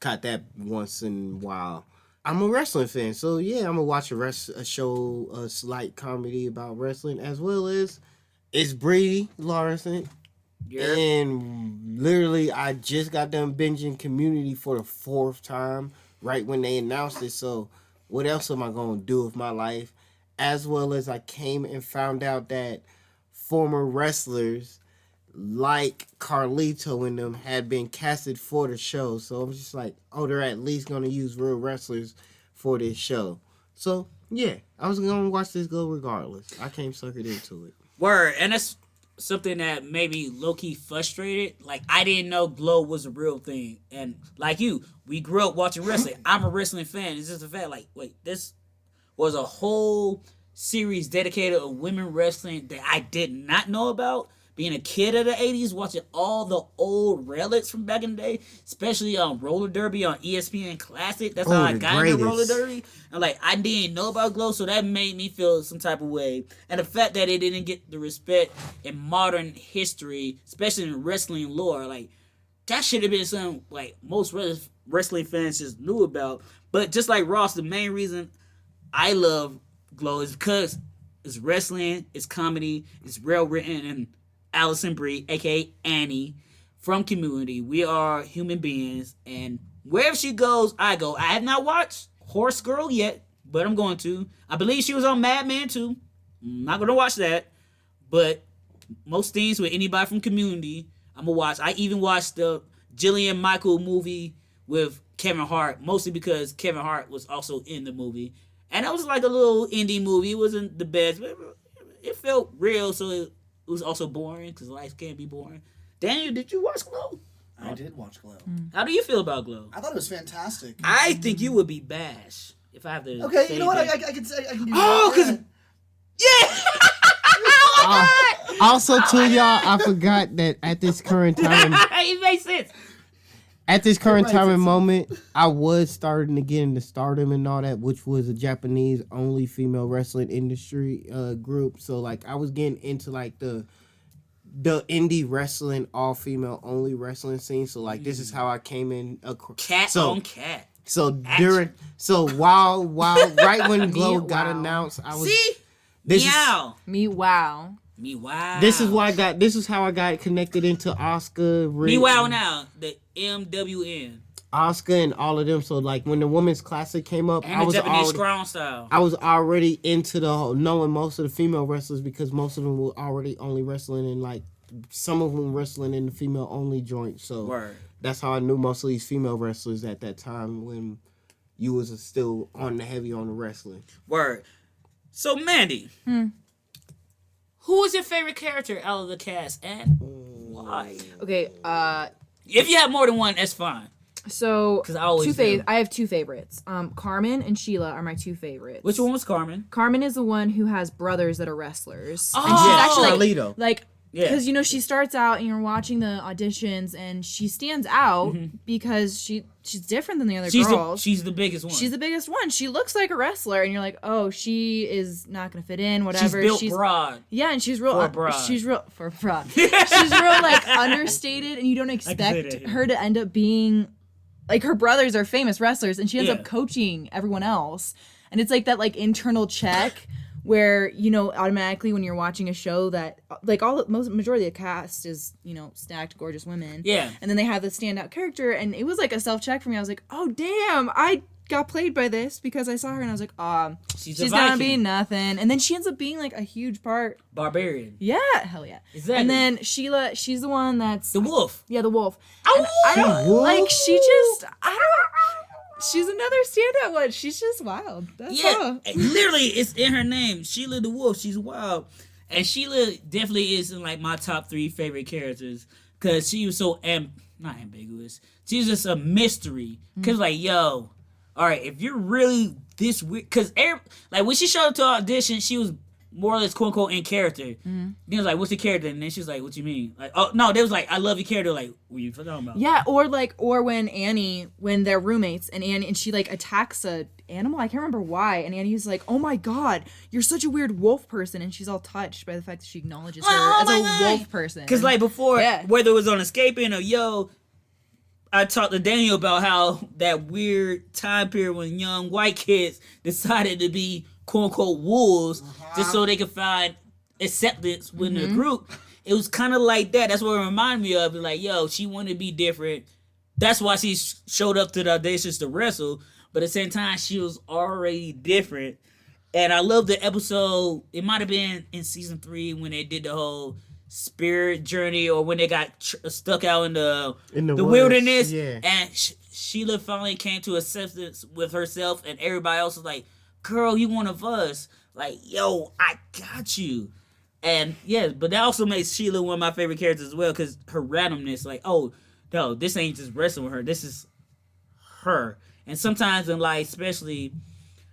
S2: caught that once in a while. I'm a wrestling fan, so yeah, I'm gonna watch a show, a slight comedy about wrestling, as well as it's Brie Larson.
S3: Yeah.
S2: And literally, I just got done binging Community for the 4th time right when they announced it. So what else am I going to do with my life? As well as I came and found out that former wrestlers like Carlito and them had been casted for the show. So I'm just like, oh, they're at least going to use real wrestlers for this show. So, yeah, I was going to watch this go regardless. I came suckered into it.
S3: Word. And that's something that made me low-key frustrated. Like, I didn't know Glow was a real thing. And like you, we grew up watching wrestling. I'm a wrestling fan. It's just a fact. Like, wait, this was a whole series dedicated to women wrestling that I did not know about. Being a kid of the 80s, watching all the old relics from back in the day, especially on roller derby on ESPN Classic. That's how I got into roller derby. And like, I didn't know about Glow, so that made me feel some type of way. And the fact that it didn't get the respect in modern history, especially in wrestling lore, like, that should have been something like most wrestling fans just knew about. But just like Ross, the main reason I love Glow is because it's wrestling, it's comedy, it's well written, and Allison Brie, aka Annie, from Community. We are human beings, and wherever she goes, I go. I have not watched Horse Girl yet, but I'm going to. I believe she was on Mad Men too. I'm not gonna watch that, but most things with anybody from Community, I'm gonna watch. I even watched the Jillian Michael movie with Kevin Hart, mostly because Kevin Hart was also in the movie, and that was like a little indie movie. It wasn't the best, but it felt real, so it was also boring because life can be boring. Daniel, did you watch Glow?
S4: I did watch Glow.
S3: How do you feel about Glow?
S4: I thought it was fantastic.
S3: I think you would be Bash if I have to.
S4: Okay,
S3: say
S4: you know what?
S3: that.
S4: I can say I can do
S3: Oh,
S4: that.
S3: because
S2: Also, too, y'all, I forgot that at this current time,
S3: it makes sense.
S2: at this current
S4: Right,
S2: time and
S4: it's-
S2: moment, I was starting to get into Stardom and all that, which was a Japanese only female wrestling industry group. So like, I was getting into like the indie wrestling, all female only wrestling scene. So like, this is how I came in.
S3: Cat on cat.
S2: So while right when Glow got
S5: Wow.
S2: announced, I was
S3: See?
S2: this is-
S3: Meow.
S5: Me wow.
S3: Me wow.
S2: This is how I got connected into Oscar.
S3: Me wow now. The MWN.
S2: Oscar and all of them. So like when the women's classic came up,
S3: And the Japanese scroll style.
S2: I was already into the whole, knowing most of the female wrestlers because most of them were already only wrestling in like some of them wrestling in the female only joint. So
S3: Word.
S2: that's how I knew most of these female wrestlers at that time when you was still on the wrestling.
S3: Word. So, Mandie. Who was your favorite character out of the cast and why?
S5: Okay,
S3: If you have more than one, that's fine.
S5: so
S3: 'Cause I always do.
S5: I have two favorites. Carmen and Sheila are my two favorites.
S3: Which one was Carmen?
S5: Carmen is the one who has brothers that are wrestlers.
S3: Oh,
S5: and she's actually
S2: Carlito.
S5: like
S3: Yeah.
S5: because you know she starts out and you're watching the auditions and she stands out because she's different than the other girls.
S3: She's the biggest one.
S5: She's the biggest one. She looks like a wrestler, and you're like, oh, she is not gonna fit in. Whatever.
S3: She's built broad.
S5: Yeah, and she's real.
S3: For a broad.
S5: She's real for a broad. She's real like understated, and you don't expect
S3: that, yeah.
S5: her to end up being like her brothers are famous wrestlers, and she ends
S1: Yeah.
S5: up coaching everyone else. And it's like that like internal check where, you know, automatically when you're watching a show that like majority of the cast is, you know, stacked gorgeous women.
S1: Yeah.
S5: And then they have the standout character, and it was like a self-check for me. I was like, oh damn, I got played by this because I saw her and I was like,
S1: She's a
S5: gonna
S1: Viking.
S5: be nothing. And then she ends up being like a huge part.
S1: Barbarian.
S5: Yeah, hell yeah.
S1: Exactly.
S5: And then Sheila, she's the one that's
S1: The wolf.
S5: yeah, the wolf. And I don't
S2: Wolf?
S5: she's another standout one. She's just wild. That's
S1: Yeah,
S5: all.
S1: literally, it's in her name. Sheila the Wolf. She's wild, and Sheila definitely is in like my top 3 favorite characters because she was so not ambiguous. She's just a mystery. Cause like, yo, all right, if you're really this weird, cause like when she showed up to audition, she was more or less quote unquote in character. Then it was like, what's the character? And then she was like, what you mean? Like, oh no, they was like, I love your character. Like, what are you talking about?
S5: Yeah, or when they're roommates and she like attacks a animal. I can't remember why. And Annie's like, oh my god, you're such a weird wolf person, and she's all touched by the fact that she acknowledges her
S1: Oh
S5: as
S1: my
S5: a
S1: God.
S5: wolf person.
S1: Cause like before,
S5: Yeah.
S1: whether it was on Escaping or yo, I talked to Daniel about how that weird time period when young white kids decided to be quote unquote wolves just so they could find acceptance within the group. It was kind of like that. That's what it reminded me of. Like, yo, she wanted to be different. That's why she showed up to the auditions to wrestle. But at the same time, she was already different. And I love the episode. It might have been in season 3 when they did the whole spirit journey, or when they got stuck out in the
S2: woods,
S1: wilderness.
S2: yeah.
S1: And Sheila finally came to acceptance with herself, and everybody else was like, girl, you one of us. Like, yo, I got you. And yeah, but that also makes Sheila one of my favorite characters as well, because her randomness, like, oh, no, this ain't just wrestling with her. This is her. And sometimes in life, especially,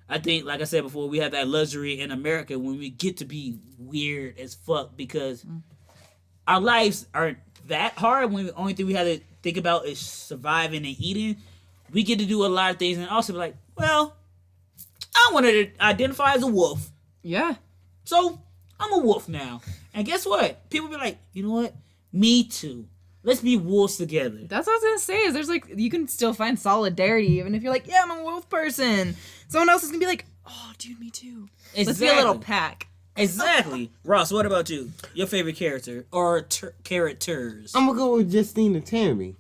S1: I think, like I said before, we have that luxury in America when we get to be weird as fuck, because our lives aren't that hard when the only thing we have to think about is surviving and eating. We get to do a lot of things and also be like, well, I wanted to identify as a wolf.
S5: yeah.
S1: So I'm a wolf now. And guess what? People be like, you know what? Me too. Let's be wolves together.
S5: That's what I was gonna say. Is there's like you can still find solidarity even if you're like, yeah, I'm a wolf person. Someone else is gonna be like, oh, dude, me too. Let's be a little pack.
S1: Exactly. Ross, what about you? Your favorite character or characters?
S2: I'm gonna go with Justine and Tammy.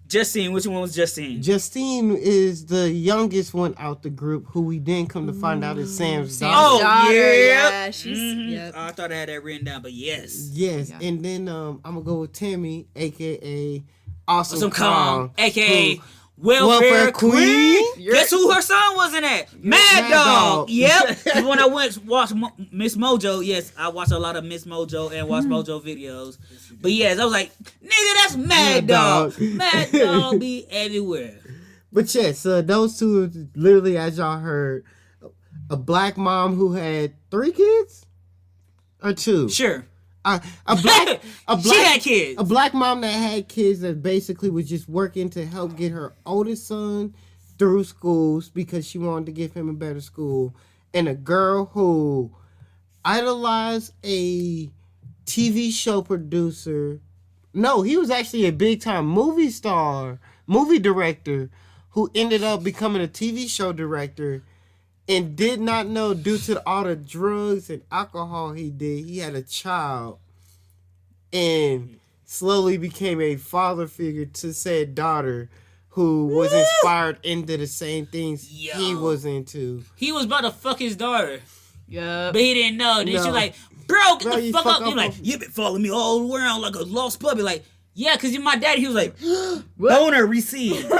S1: Justine, which one was Justine?
S2: Justine is the youngest one out the group, who we then come to find out is Sam's daughter.
S1: Oh,
S5: Daughter,
S1: yeah.
S5: yeah, she's yep.
S1: I thought I had that written down, but yes.
S2: Yes,
S5: Yeah.
S2: and then I'm gonna go with Tammy, aka Awesome
S1: Some
S2: Kong,
S1: calm, aka
S2: who-
S1: Welfare Queen.
S2: Queen?
S1: Guess who her son was in that? Mad
S2: Mad
S1: Dog.
S2: Dog.
S1: Yep. 'Cause when I went to watch Miss Mojo, yes, I watched a lot of Miss Mojo and watch Mojo videos. But yes, I was like, nigga, that's Mad
S2: Mad
S1: Dog.
S2: Dog.
S1: Mad Dog be everywhere.
S2: But yes, those two are literally, as y'all heard, a black mom who had 3 kids or 2.
S1: Sure.
S2: A black
S1: She had kids.
S2: A black mom that had kids that basically was just working to help get her oldest son through schools because she wanted to give him a better school, and a girl who idolized a TV show producer. No, he was actually a big time movie star, movie director, who ended up becoming a TV show director, and did not know, due to all the drugs and alcohol he did, he had a child, and slowly became a father figure to said daughter, who was inspired into the same things he
S1: Yo.
S2: was into.
S1: He was about to fuck his daughter,
S5: Yep.
S1: but he didn't know. Then she
S2: No.
S1: like, bro, get
S2: Bro,
S1: the
S2: you
S1: fuck
S2: fuck
S1: up. You're
S2: up
S1: like,
S2: on-
S1: you been following me all around like a lost puppy. Like, yeah, because you're my daddy. He was like, boner received.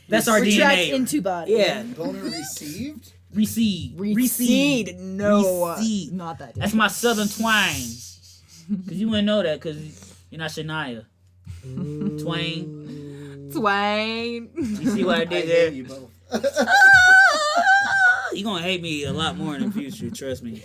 S1: That's our
S5: Retract
S1: DNA.
S5: into body.
S1: Yeah.
S4: Boner received?
S1: Recede.
S5: Recede. No.
S1: Recede.
S5: Not that.
S1: That's my southern twang. Because you wouldn't know that because you're not Shania. Twang.
S5: Twain.
S1: You see what I
S4: I
S1: did
S4: hate
S1: there?
S4: you both.
S1: You're going to hate me a lot more in the future, trust me.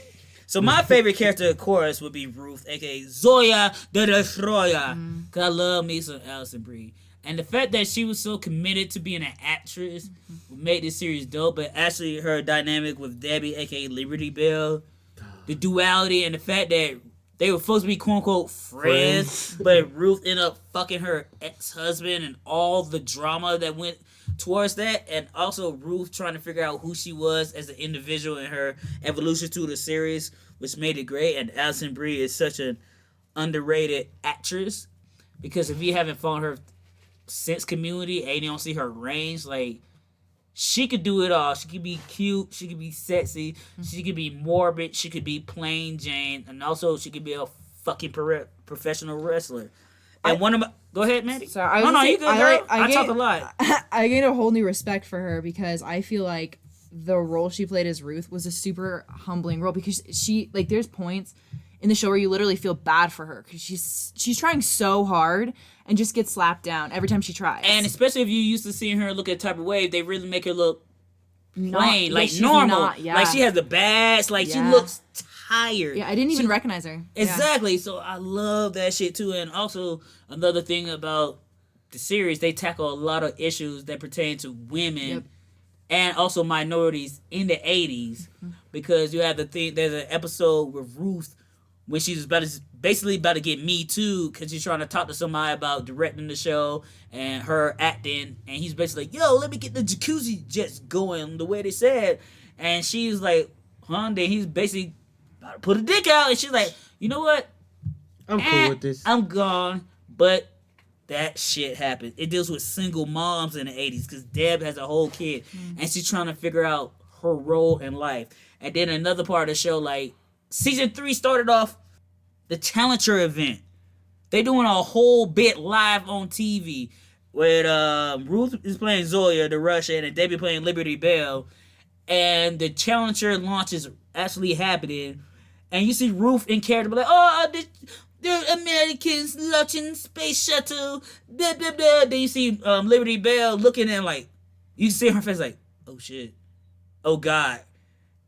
S1: So my favorite character, of course, would be Ruth, a.k.a. Zoya the Destroyer. Because I love me some Allison Brie. And the fact that she was so committed to being an actress made this series dope. But actually, her dynamic with Debbie, a.k.a. Liberty Bell, the duality, and the fact that
S3: they were supposed to be quote unquote friends, but Ruth ended up fucking her ex-husband and all the drama that went towards that, and also Ruth trying to figure out who she was as an individual in her evolution through the series, which made it great. And Alison Brie is such an underrated actress, because if you haven't followed her since Community and you don't see her range, like, she could do it all. She could be cute, she could be sexy, she could be morbid, she could be plain Jane, and also she could be a fucking professional wrestler. And one of my... Go ahead, Mandie.
S5: Sorry,
S3: you good, girl. I talk a lot.
S5: I gained a whole new respect for her because I feel like the role she played as Ruth was a super humbling role, because she, like, there's points in the show where you literally feel bad for her because she's trying so hard and just gets slapped down every time she tries.
S3: And especially if you used to seeing her look at type of wave, they really make her look plain, like
S5: she's
S3: normal.
S5: not, yeah.
S3: Like she has the badge, like she
S5: Yeah.
S3: looks tired.
S5: Yeah, I didn't even recognize her.
S3: Exactly. So I love that shit too. And also another thing about the series, they tackle a lot of issues that pertain to women and also minorities in the 80s, because you have there's an episode with Ruth when she's basically about to get Me Too, because she's trying to talk to somebody about directing the show and her acting, and he's basically like, yo, let me get the jacuzzi jets going the way they said. And she's like, huh? Then he's basically about to put a dick out, and she's like, you know what?
S2: I'm cool with this.
S3: I'm gone. But that shit happened. It deals with single moms in the 80s, because Deb has a whole kid, and she's trying to figure out her role in life. And then another part of the show, like, season 3 started off the Challenger event. They doing a whole bit live on TV with Ruth is playing Zoya, the Russian, and Debbie playing Liberty Bell. And the Challenger launch is actually happening. And you see Ruth in character, like, oh, the Americans launching space shuttle, blah, blah, blah. Then you see Liberty Bell looking at, like, you see her face like, oh shit, oh god.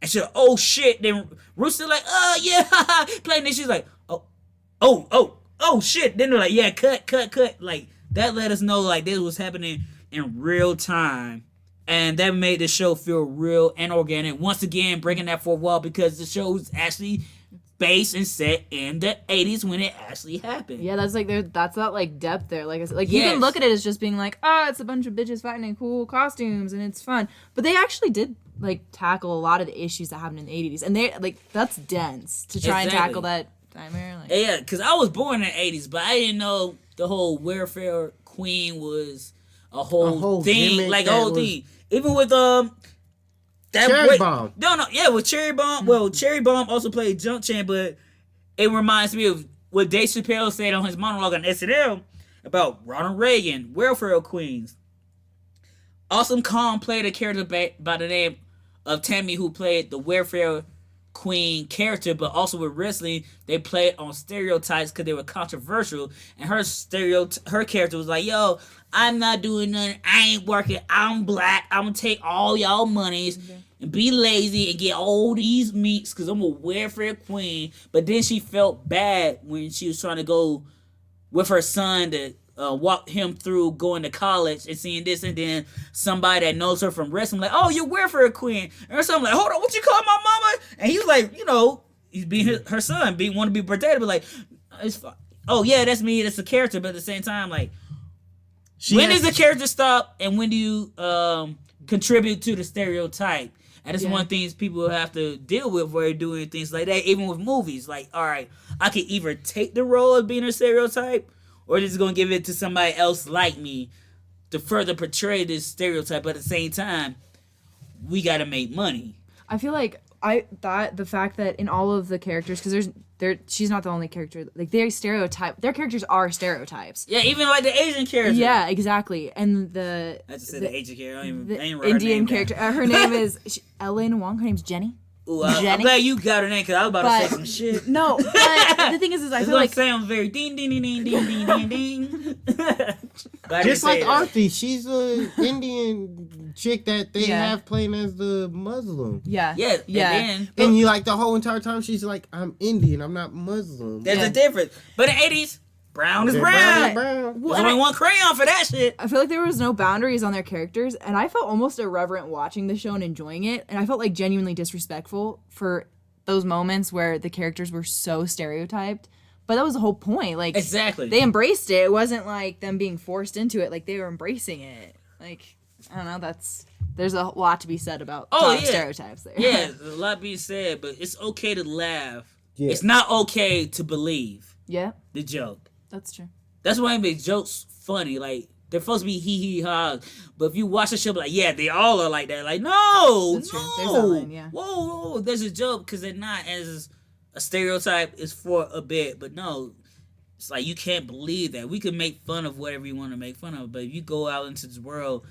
S3: And she's like, oh shit. Then Ruth's still like, oh yeah, playing this. She's like, oh shit. Then they're like, yeah, cut. Like, that let us know, like, this was happening in real time. And that made the show feel real and organic. Once again, breaking that fourth wall, because the show is actually based and set in the 80s when it actually happened.
S5: Yeah, that's that like depth there. Like I said, like
S3: Yes.
S5: you can look at it as just being like, oh, it's a bunch of bitches fighting in cool costumes and it's fun. But they actually did like tackle a lot of the issues that happened in the 80s, and they like that's dense to try and
S3: Exactly.
S5: tackle that time era. Like,
S3: Yeah, because I was born in the 80s, but I didn't know the whole welfare queen was a whole thing.
S2: gimmick
S3: Like, a
S2: that
S3: whole
S2: was-
S3: thing. Even with
S2: Cherry Bomb.
S3: No, with Cherry Bomb. Well, Cherry Bomb also played Junk Chan, but it reminds me of what Dave Chappelle said on his monologue on SNL about Ronald Reagan, welfare queens. Awesome Khan played a character by the name of Tammy, who played the welfare queen character, but also with wrestling, they played on stereotypes because they were controversial. And her character was like, yo, I'm not doing nothing. I ain't working. I'm black. I'm gonna take all y'all monies and be lazy and get all these meats because I'm a welfare queen. But then she felt bad when she was trying to go with her son to walk him through going to college and seeing this, and then somebody that knows her from wrestling like, oh, you're welfare queen. And so I'm like, hold on, what you call my mama? And he's like, you know, he's being her son, want to be protected, but like, it's fine. Oh yeah, that's me. That's a character, but at the same time, like, when does the character stop and when do you contribute to the stereotype? And that's one of the things people have to deal with when they're doing things like that, even with movies. Like, all right, I can either take the role of being a stereotype or just going to give it to somebody else like me to further portray this stereotype. But at the same time, we got to make money.
S5: I feel like the fact that in all of the characters, because she's not the only character, like their characters are stereotypes.
S3: Yeah, even like the Asian character.
S5: Yeah, exactly. And
S3: I just said the Asian character. I ain't
S5: the
S3: write her
S5: Indian
S3: name
S5: character,
S3: down.
S5: her name is Ellen Wong. Her name's Jenny.
S3: Ooh, I'm
S5: Jenny.
S3: glad you got her name because I was about to say some shit.
S5: No, but the thing is I
S3: It's
S5: feel
S3: gonna
S5: like
S3: sound very ding ding ding ding ding ding ding ding. But I
S2: Just
S3: didn't
S2: like
S3: say that.
S2: Aarti, she's a Indian chick that they have playing as the Muslim.
S5: yeah.
S3: And then
S2: And you like the whole entire time she's like, I'm Indian, I'm not Muslim.
S3: there's a difference. But in the 80s, brown is
S2: They're
S3: brown.
S2: brown.
S3: There's only one crayon for that shit.
S5: I feel like there was no boundaries on their characters, and I felt almost irreverent watching the show and enjoying it, and I felt like genuinely disrespectful for those moments where the characters were so stereotyped. But that was the whole point. Like,
S3: Exactly.
S5: they embraced it. It wasn't like them being forced into it. Like, they were embracing it. Like, I don't know. There's a lot to be said about stereotypes there.
S3: Yeah, there's a lot being said, but it's okay to laugh.
S2: Yeah.
S3: It's not okay to believe
S5: Yeah,
S3: the joke.
S5: that's true.
S3: That's why I make jokes funny. Like, they're supposed to be hee-hee-ha. But if you watch the show, be like, yeah, they all are like that. Like, no,
S5: That's true.
S3: no.
S5: There's that line, yeah.
S3: Whoa, there's a joke because they're not as a stereotype is for a bit. But no, it's like you can't believe that. We can make fun of whatever you want to make fun of. But if you go out into this world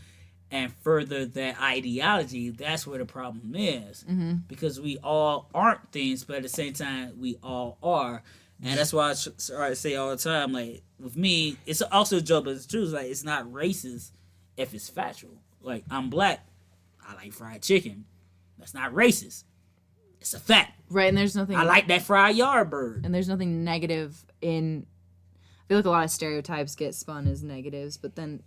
S3: and further that ideology, that's where the problem is.
S5: Mm-hmm.
S3: Because we all aren't things, but at the same time, we all are. And that's why I say all the time, like, with me, it's also a joke, but it's true. It's like, it's not racist if it's factual. Like, I'm black. I like fried chicken. That's not racist. It's a fact.
S5: Right, and there's nothing.
S3: I like that fried yard bird.
S5: And there's nothing negative in. I feel like a lot of stereotypes get spun as negatives, but then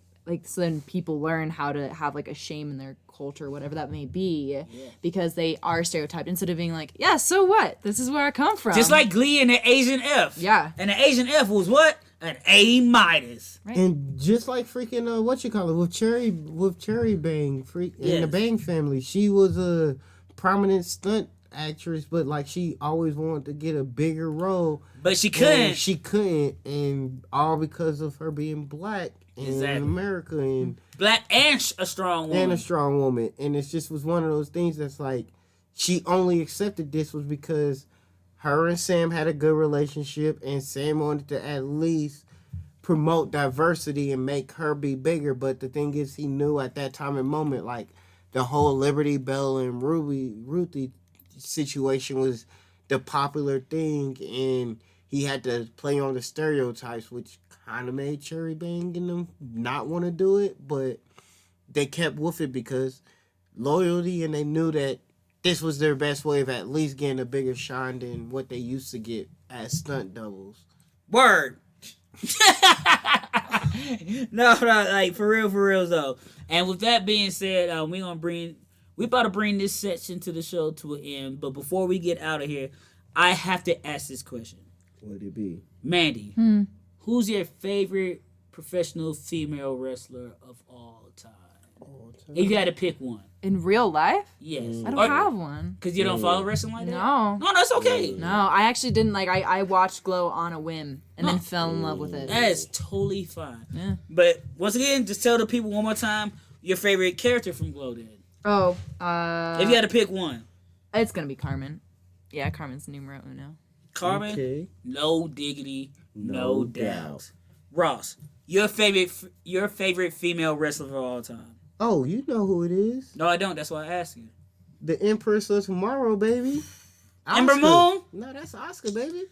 S5: then people learn how to have like a shame in their culture, whatever that may be, because they are stereotyped instead of being like, yeah, so what? This is where I come from.
S3: Just like Glee and the Asian F.
S5: Yeah.
S3: And the Asian F was what? An A minus.
S5: Right.
S2: And just like freaking what you call it with Cherry Bang in the Bang family, she was a prominent stunt actress, but like she always wanted to get a bigger role,
S3: But she couldn't.
S2: and she couldn't, and all because of her being black in
S3: Exactly.
S2: America and
S3: Black and a strong woman.
S2: a strong woman. And it just was one of those things that's like she only accepted this was because her and Sam had a good relationship, and Sam wanted to at least promote diversity and make her be bigger. But the thing is, he knew at that time and moment, like the whole Liberty Bell and Ruthie situation was the popular thing, and he had to play on the stereotypes, which kind of made Cherry Bang and them not want to do it, but they kept with it because loyalty, and they knew that this was their best way of at least getting a bigger shine than what they used to get as stunt doubles.
S3: Word. no, like for real though. And with that being said, we about to bring this section to the show to an end. But before we get out of here, I have to ask this question.
S2: What'd it be?
S3: Mandie, who's your favorite professional female wrestler of all time? If you had to pick one.
S5: In real life?
S3: Yes.
S5: I don't have one.
S3: Because you don't follow wrestling like that?
S5: No.
S3: No, that's okay.
S5: No, I actually didn't. Like, I watched Glow on a whim and then fell in love with it.
S3: That is totally fine.
S5: Yeah.
S3: But once again, just tell the people one more time your favorite character from Glow then.
S5: Oh,
S3: If you had to pick one.
S5: it's gonna be Carmen. Yeah, Carmen's numero uno.
S3: Carmen,
S2: Okay.
S3: no diggity, no
S2: No
S3: doubt.
S2: doubt.
S3: Ross, your favorite female wrestler of all time.
S2: Oh, you know who it is.
S3: No, I don't. That's why I asked you.
S2: The Empress of Tomorrow, baby.
S3: Ember
S2: Asuka.
S3: Moon?
S2: No, that's Oscar, baby.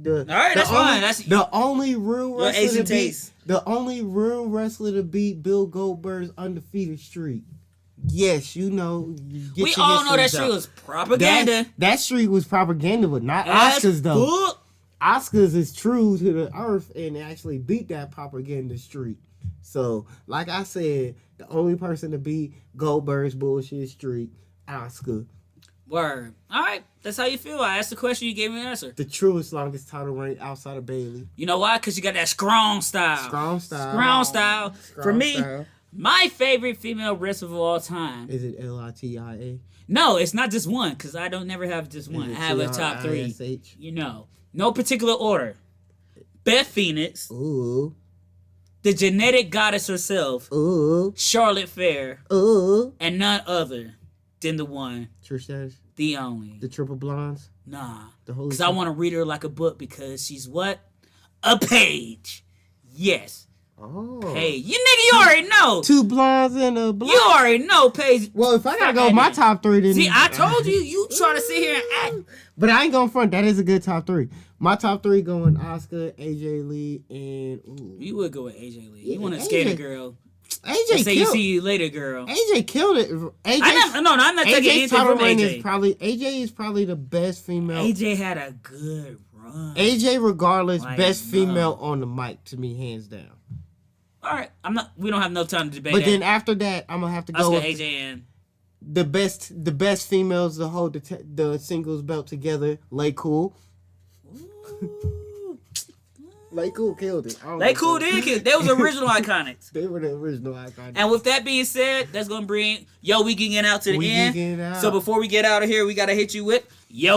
S3: All right, that's fine. That's
S2: the only real
S3: your
S2: wrestler
S3: Asian
S2: to beat.
S3: taste.
S2: The only real wrestler to beat Bill Goldberg's undefeated streak. Yes, you know. Get
S3: We
S2: your
S3: all know that
S2: histories
S3: shit
S2: out.
S3: was propaganda.
S2: That streak was propaganda, but not
S3: As
S2: Oscar's though.
S3: fuck.
S2: Oscar's is true to the earth and actually beat that propaganda streak. So, like I said, the only person to beat Goldberg's bullshit streak, Oscar.
S3: Word. All right, that's how you feel. I asked the question, you gave me an answer.
S2: The truest longest title reign outside of Bailey.
S3: You know why? Because you got that strong style.
S2: Strong style.
S3: Strong style. For
S2: Strong
S3: me,
S2: style.
S3: my favorite female wrestler of all time.
S2: Is it Litia?
S3: No, it's not just one, because I don't never have just one. I have a top three.
S2: TRISH?
S3: You know, no particular order. Beth Phoenix,
S2: Ooh.
S3: the genetic goddess herself,
S2: Ooh.
S3: Charlotte Flair,
S2: Ooh.
S3: and none other than the one,
S2: Trish Stratus.
S3: the only.
S2: The Triple Blondes.
S3: Nah.
S2: The Holy
S3: Because I want to read her like a book because she's what? A page. Yes.
S2: Oh.
S3: Page. You nigga, you already know.
S2: Two blondes and a blonde.
S3: You already know, Paige.
S2: Well, if I gotta go my top three, then
S3: See, I told you, you try to sit here and act.
S2: But I ain't going front. That is a good top three. My top three going Oscar, AJ Lee, and ooh.
S3: You would go with AJ Lee.
S2: Yeah,
S3: You want to
S2: AJ.
S3: skate a girl.
S2: AJ
S3: Say you
S2: killed.
S3: see you later, girl.
S2: AJ killed it. AJ,
S3: I'm not taking
S2: AJ's
S3: anything
S2: title
S3: from
S2: reign
S3: AJ.
S2: is probably the best female.
S3: AJ had a good run.
S2: AJ, regardless,
S3: Like,
S2: best
S3: no.
S2: female on the mic to me, hands down.
S3: All right, we don't have no time to debate
S2: But
S3: that.
S2: then after that, I'm gonna have to
S3: Let's
S2: go
S3: go
S2: with
S3: AJ and
S2: the best females to hold the singles belt together. Lay Cool. Lay Cool killed it.
S3: They cool did kill. They was original Iconics.
S2: They were the original Iconics.
S3: And with that being said, that's gonna bring we geeking out to the
S2: We
S3: end.
S2: geeking out.
S3: So before we get out of here, we gotta hit you with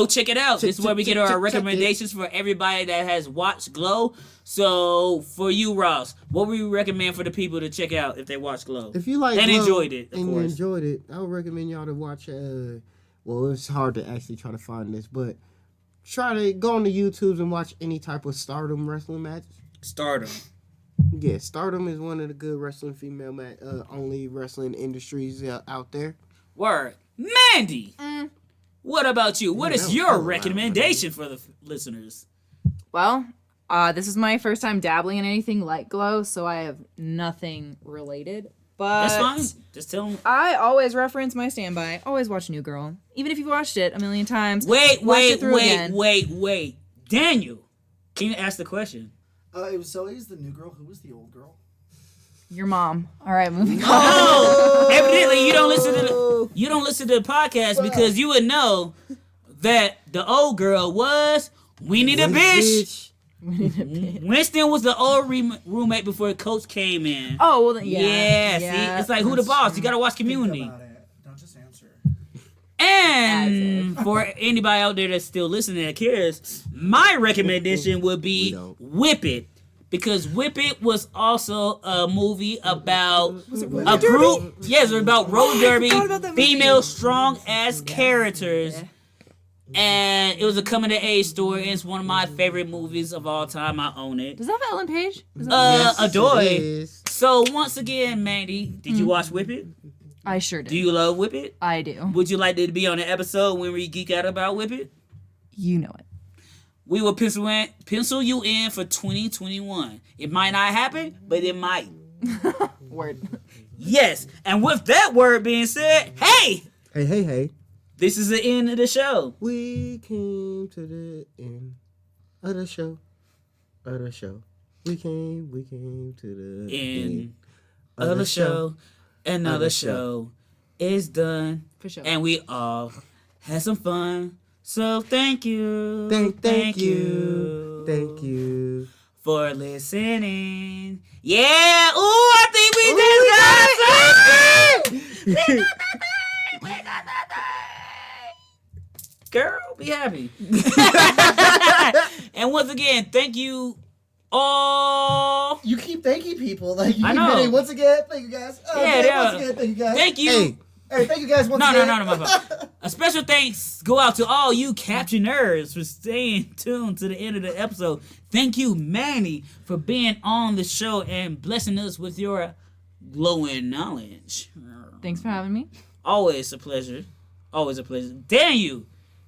S3: check it out. This is where we get our
S2: check
S3: recommendations for everybody that has watched Glow. So for you, Ross, what would you recommend for the people to check out if they watch Glow?
S2: If you like
S3: and
S2: Glow
S3: enjoyed it, of
S2: and
S3: course.
S2: you enjoyed it, I would recommend y'all to watch. Well, it's hard to actually try to find this, but try to go on the YouTubes and watch any type of Stardom wrestling matches.
S3: Stardom.
S2: Yeah, Stardom is one of the good wrestling female only wrestling industries out there.
S3: Word. Mandie, what about you? What
S2: that
S3: is
S2: was
S3: your
S2: hella loud,
S3: recommendation for the listeners?
S5: Well, this is my first time dabbling in anything like Glow, so I have nothing related. But
S3: That's fine. Just tell them.
S5: I always reference my standby. Always watch New Girl, even if you've watched it a million times.
S3: Wait.
S5: watch it through again.
S3: Daniel, can you ask the question?
S4: It was Zoe's the new girl. Who was the old girl?
S5: Your mom. All right, moving on.
S3: Oh, evidently you don't listen to the podcast because you would know that the old girl was Weenie the bitch. Winston was the old roommate before Coach came in.
S5: Oh well, then,
S3: Yeah, see, it's like who the boss? You gotta watch Community.
S4: Think about it. Don't just answer.
S3: And for anybody out there that's still listening that cares, my recommendation would be Whip It. Because Whip It was also a movie about a group. Yes, it was about roller derby, female strong ass characters. And it was a coming to age story. And it's one of my favorite movies of all time. I own it.
S5: Does that have Ellen Page?
S3: Adoy. So once again, Mandie, did you watch Whip It?
S5: I sure did.
S3: Do you love Whip It?
S5: I do.
S3: Would you like to be on the episode when we geek out about Whip It?
S5: You know it.
S3: We will pencil you in for 2021. It might not happen, but it might.
S5: Word.
S3: Yes. And with that word being said, hey,
S2: Hey.
S3: this is the end of the show.
S2: We came to the end of the show. We came to the
S3: End of the show. Another show is done.
S5: For sure.
S3: And we all had some fun. So thank you.
S2: Thank you
S3: for listening. Yeah. Ooh, I think we just got something. We got that thing. Girl, be happy. And once again, thank you all.
S4: You keep thanking people. Like you
S3: I
S4: keep
S3: know.
S4: hitting, once again, thank you guys. Once again, thank you guys.
S3: Thank you.
S4: Hey, thank you guys once again.
S3: No, my fault. A special thanks go out to all you Captioners for staying tuned to the end of the episode. Thank you, Mandie, for being on the show and blessing us with your glowing knowledge.
S5: Thanks for having me.
S3: Always a pleasure. Always a pleasure. Daniel,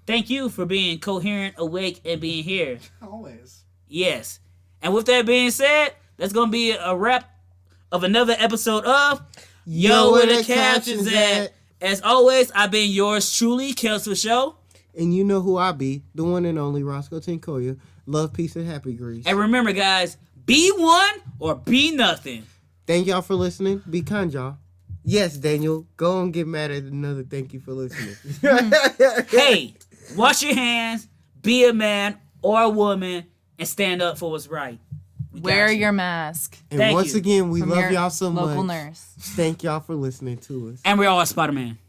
S3: thank you for being coherent, awake, and being here.
S4: Always.
S3: Yes. And with that being said, that's going to be a wrap of another episode of Yo, where the Captions at? As always, I've been yours truly, Kelso Show.
S2: And you know who I be, the one and only Roscoe Tinkoya. Love, peace, and happy grease.
S3: And remember, guys, be one or be nothing.
S2: Thank y'all for listening. Be kind, y'all. Yes, Daniel, go and get mad at another thank you for listening.
S3: Hey, wash your hands, be a man or a woman, and stand up for what's right.
S5: Wear your mask.
S2: And
S3: Thank
S2: once
S3: you.
S2: again, we
S5: From
S2: love
S5: your
S2: y'all so much.
S5: local nurse.
S2: Thank y'all for listening to us.
S3: And we're all Spider-Man.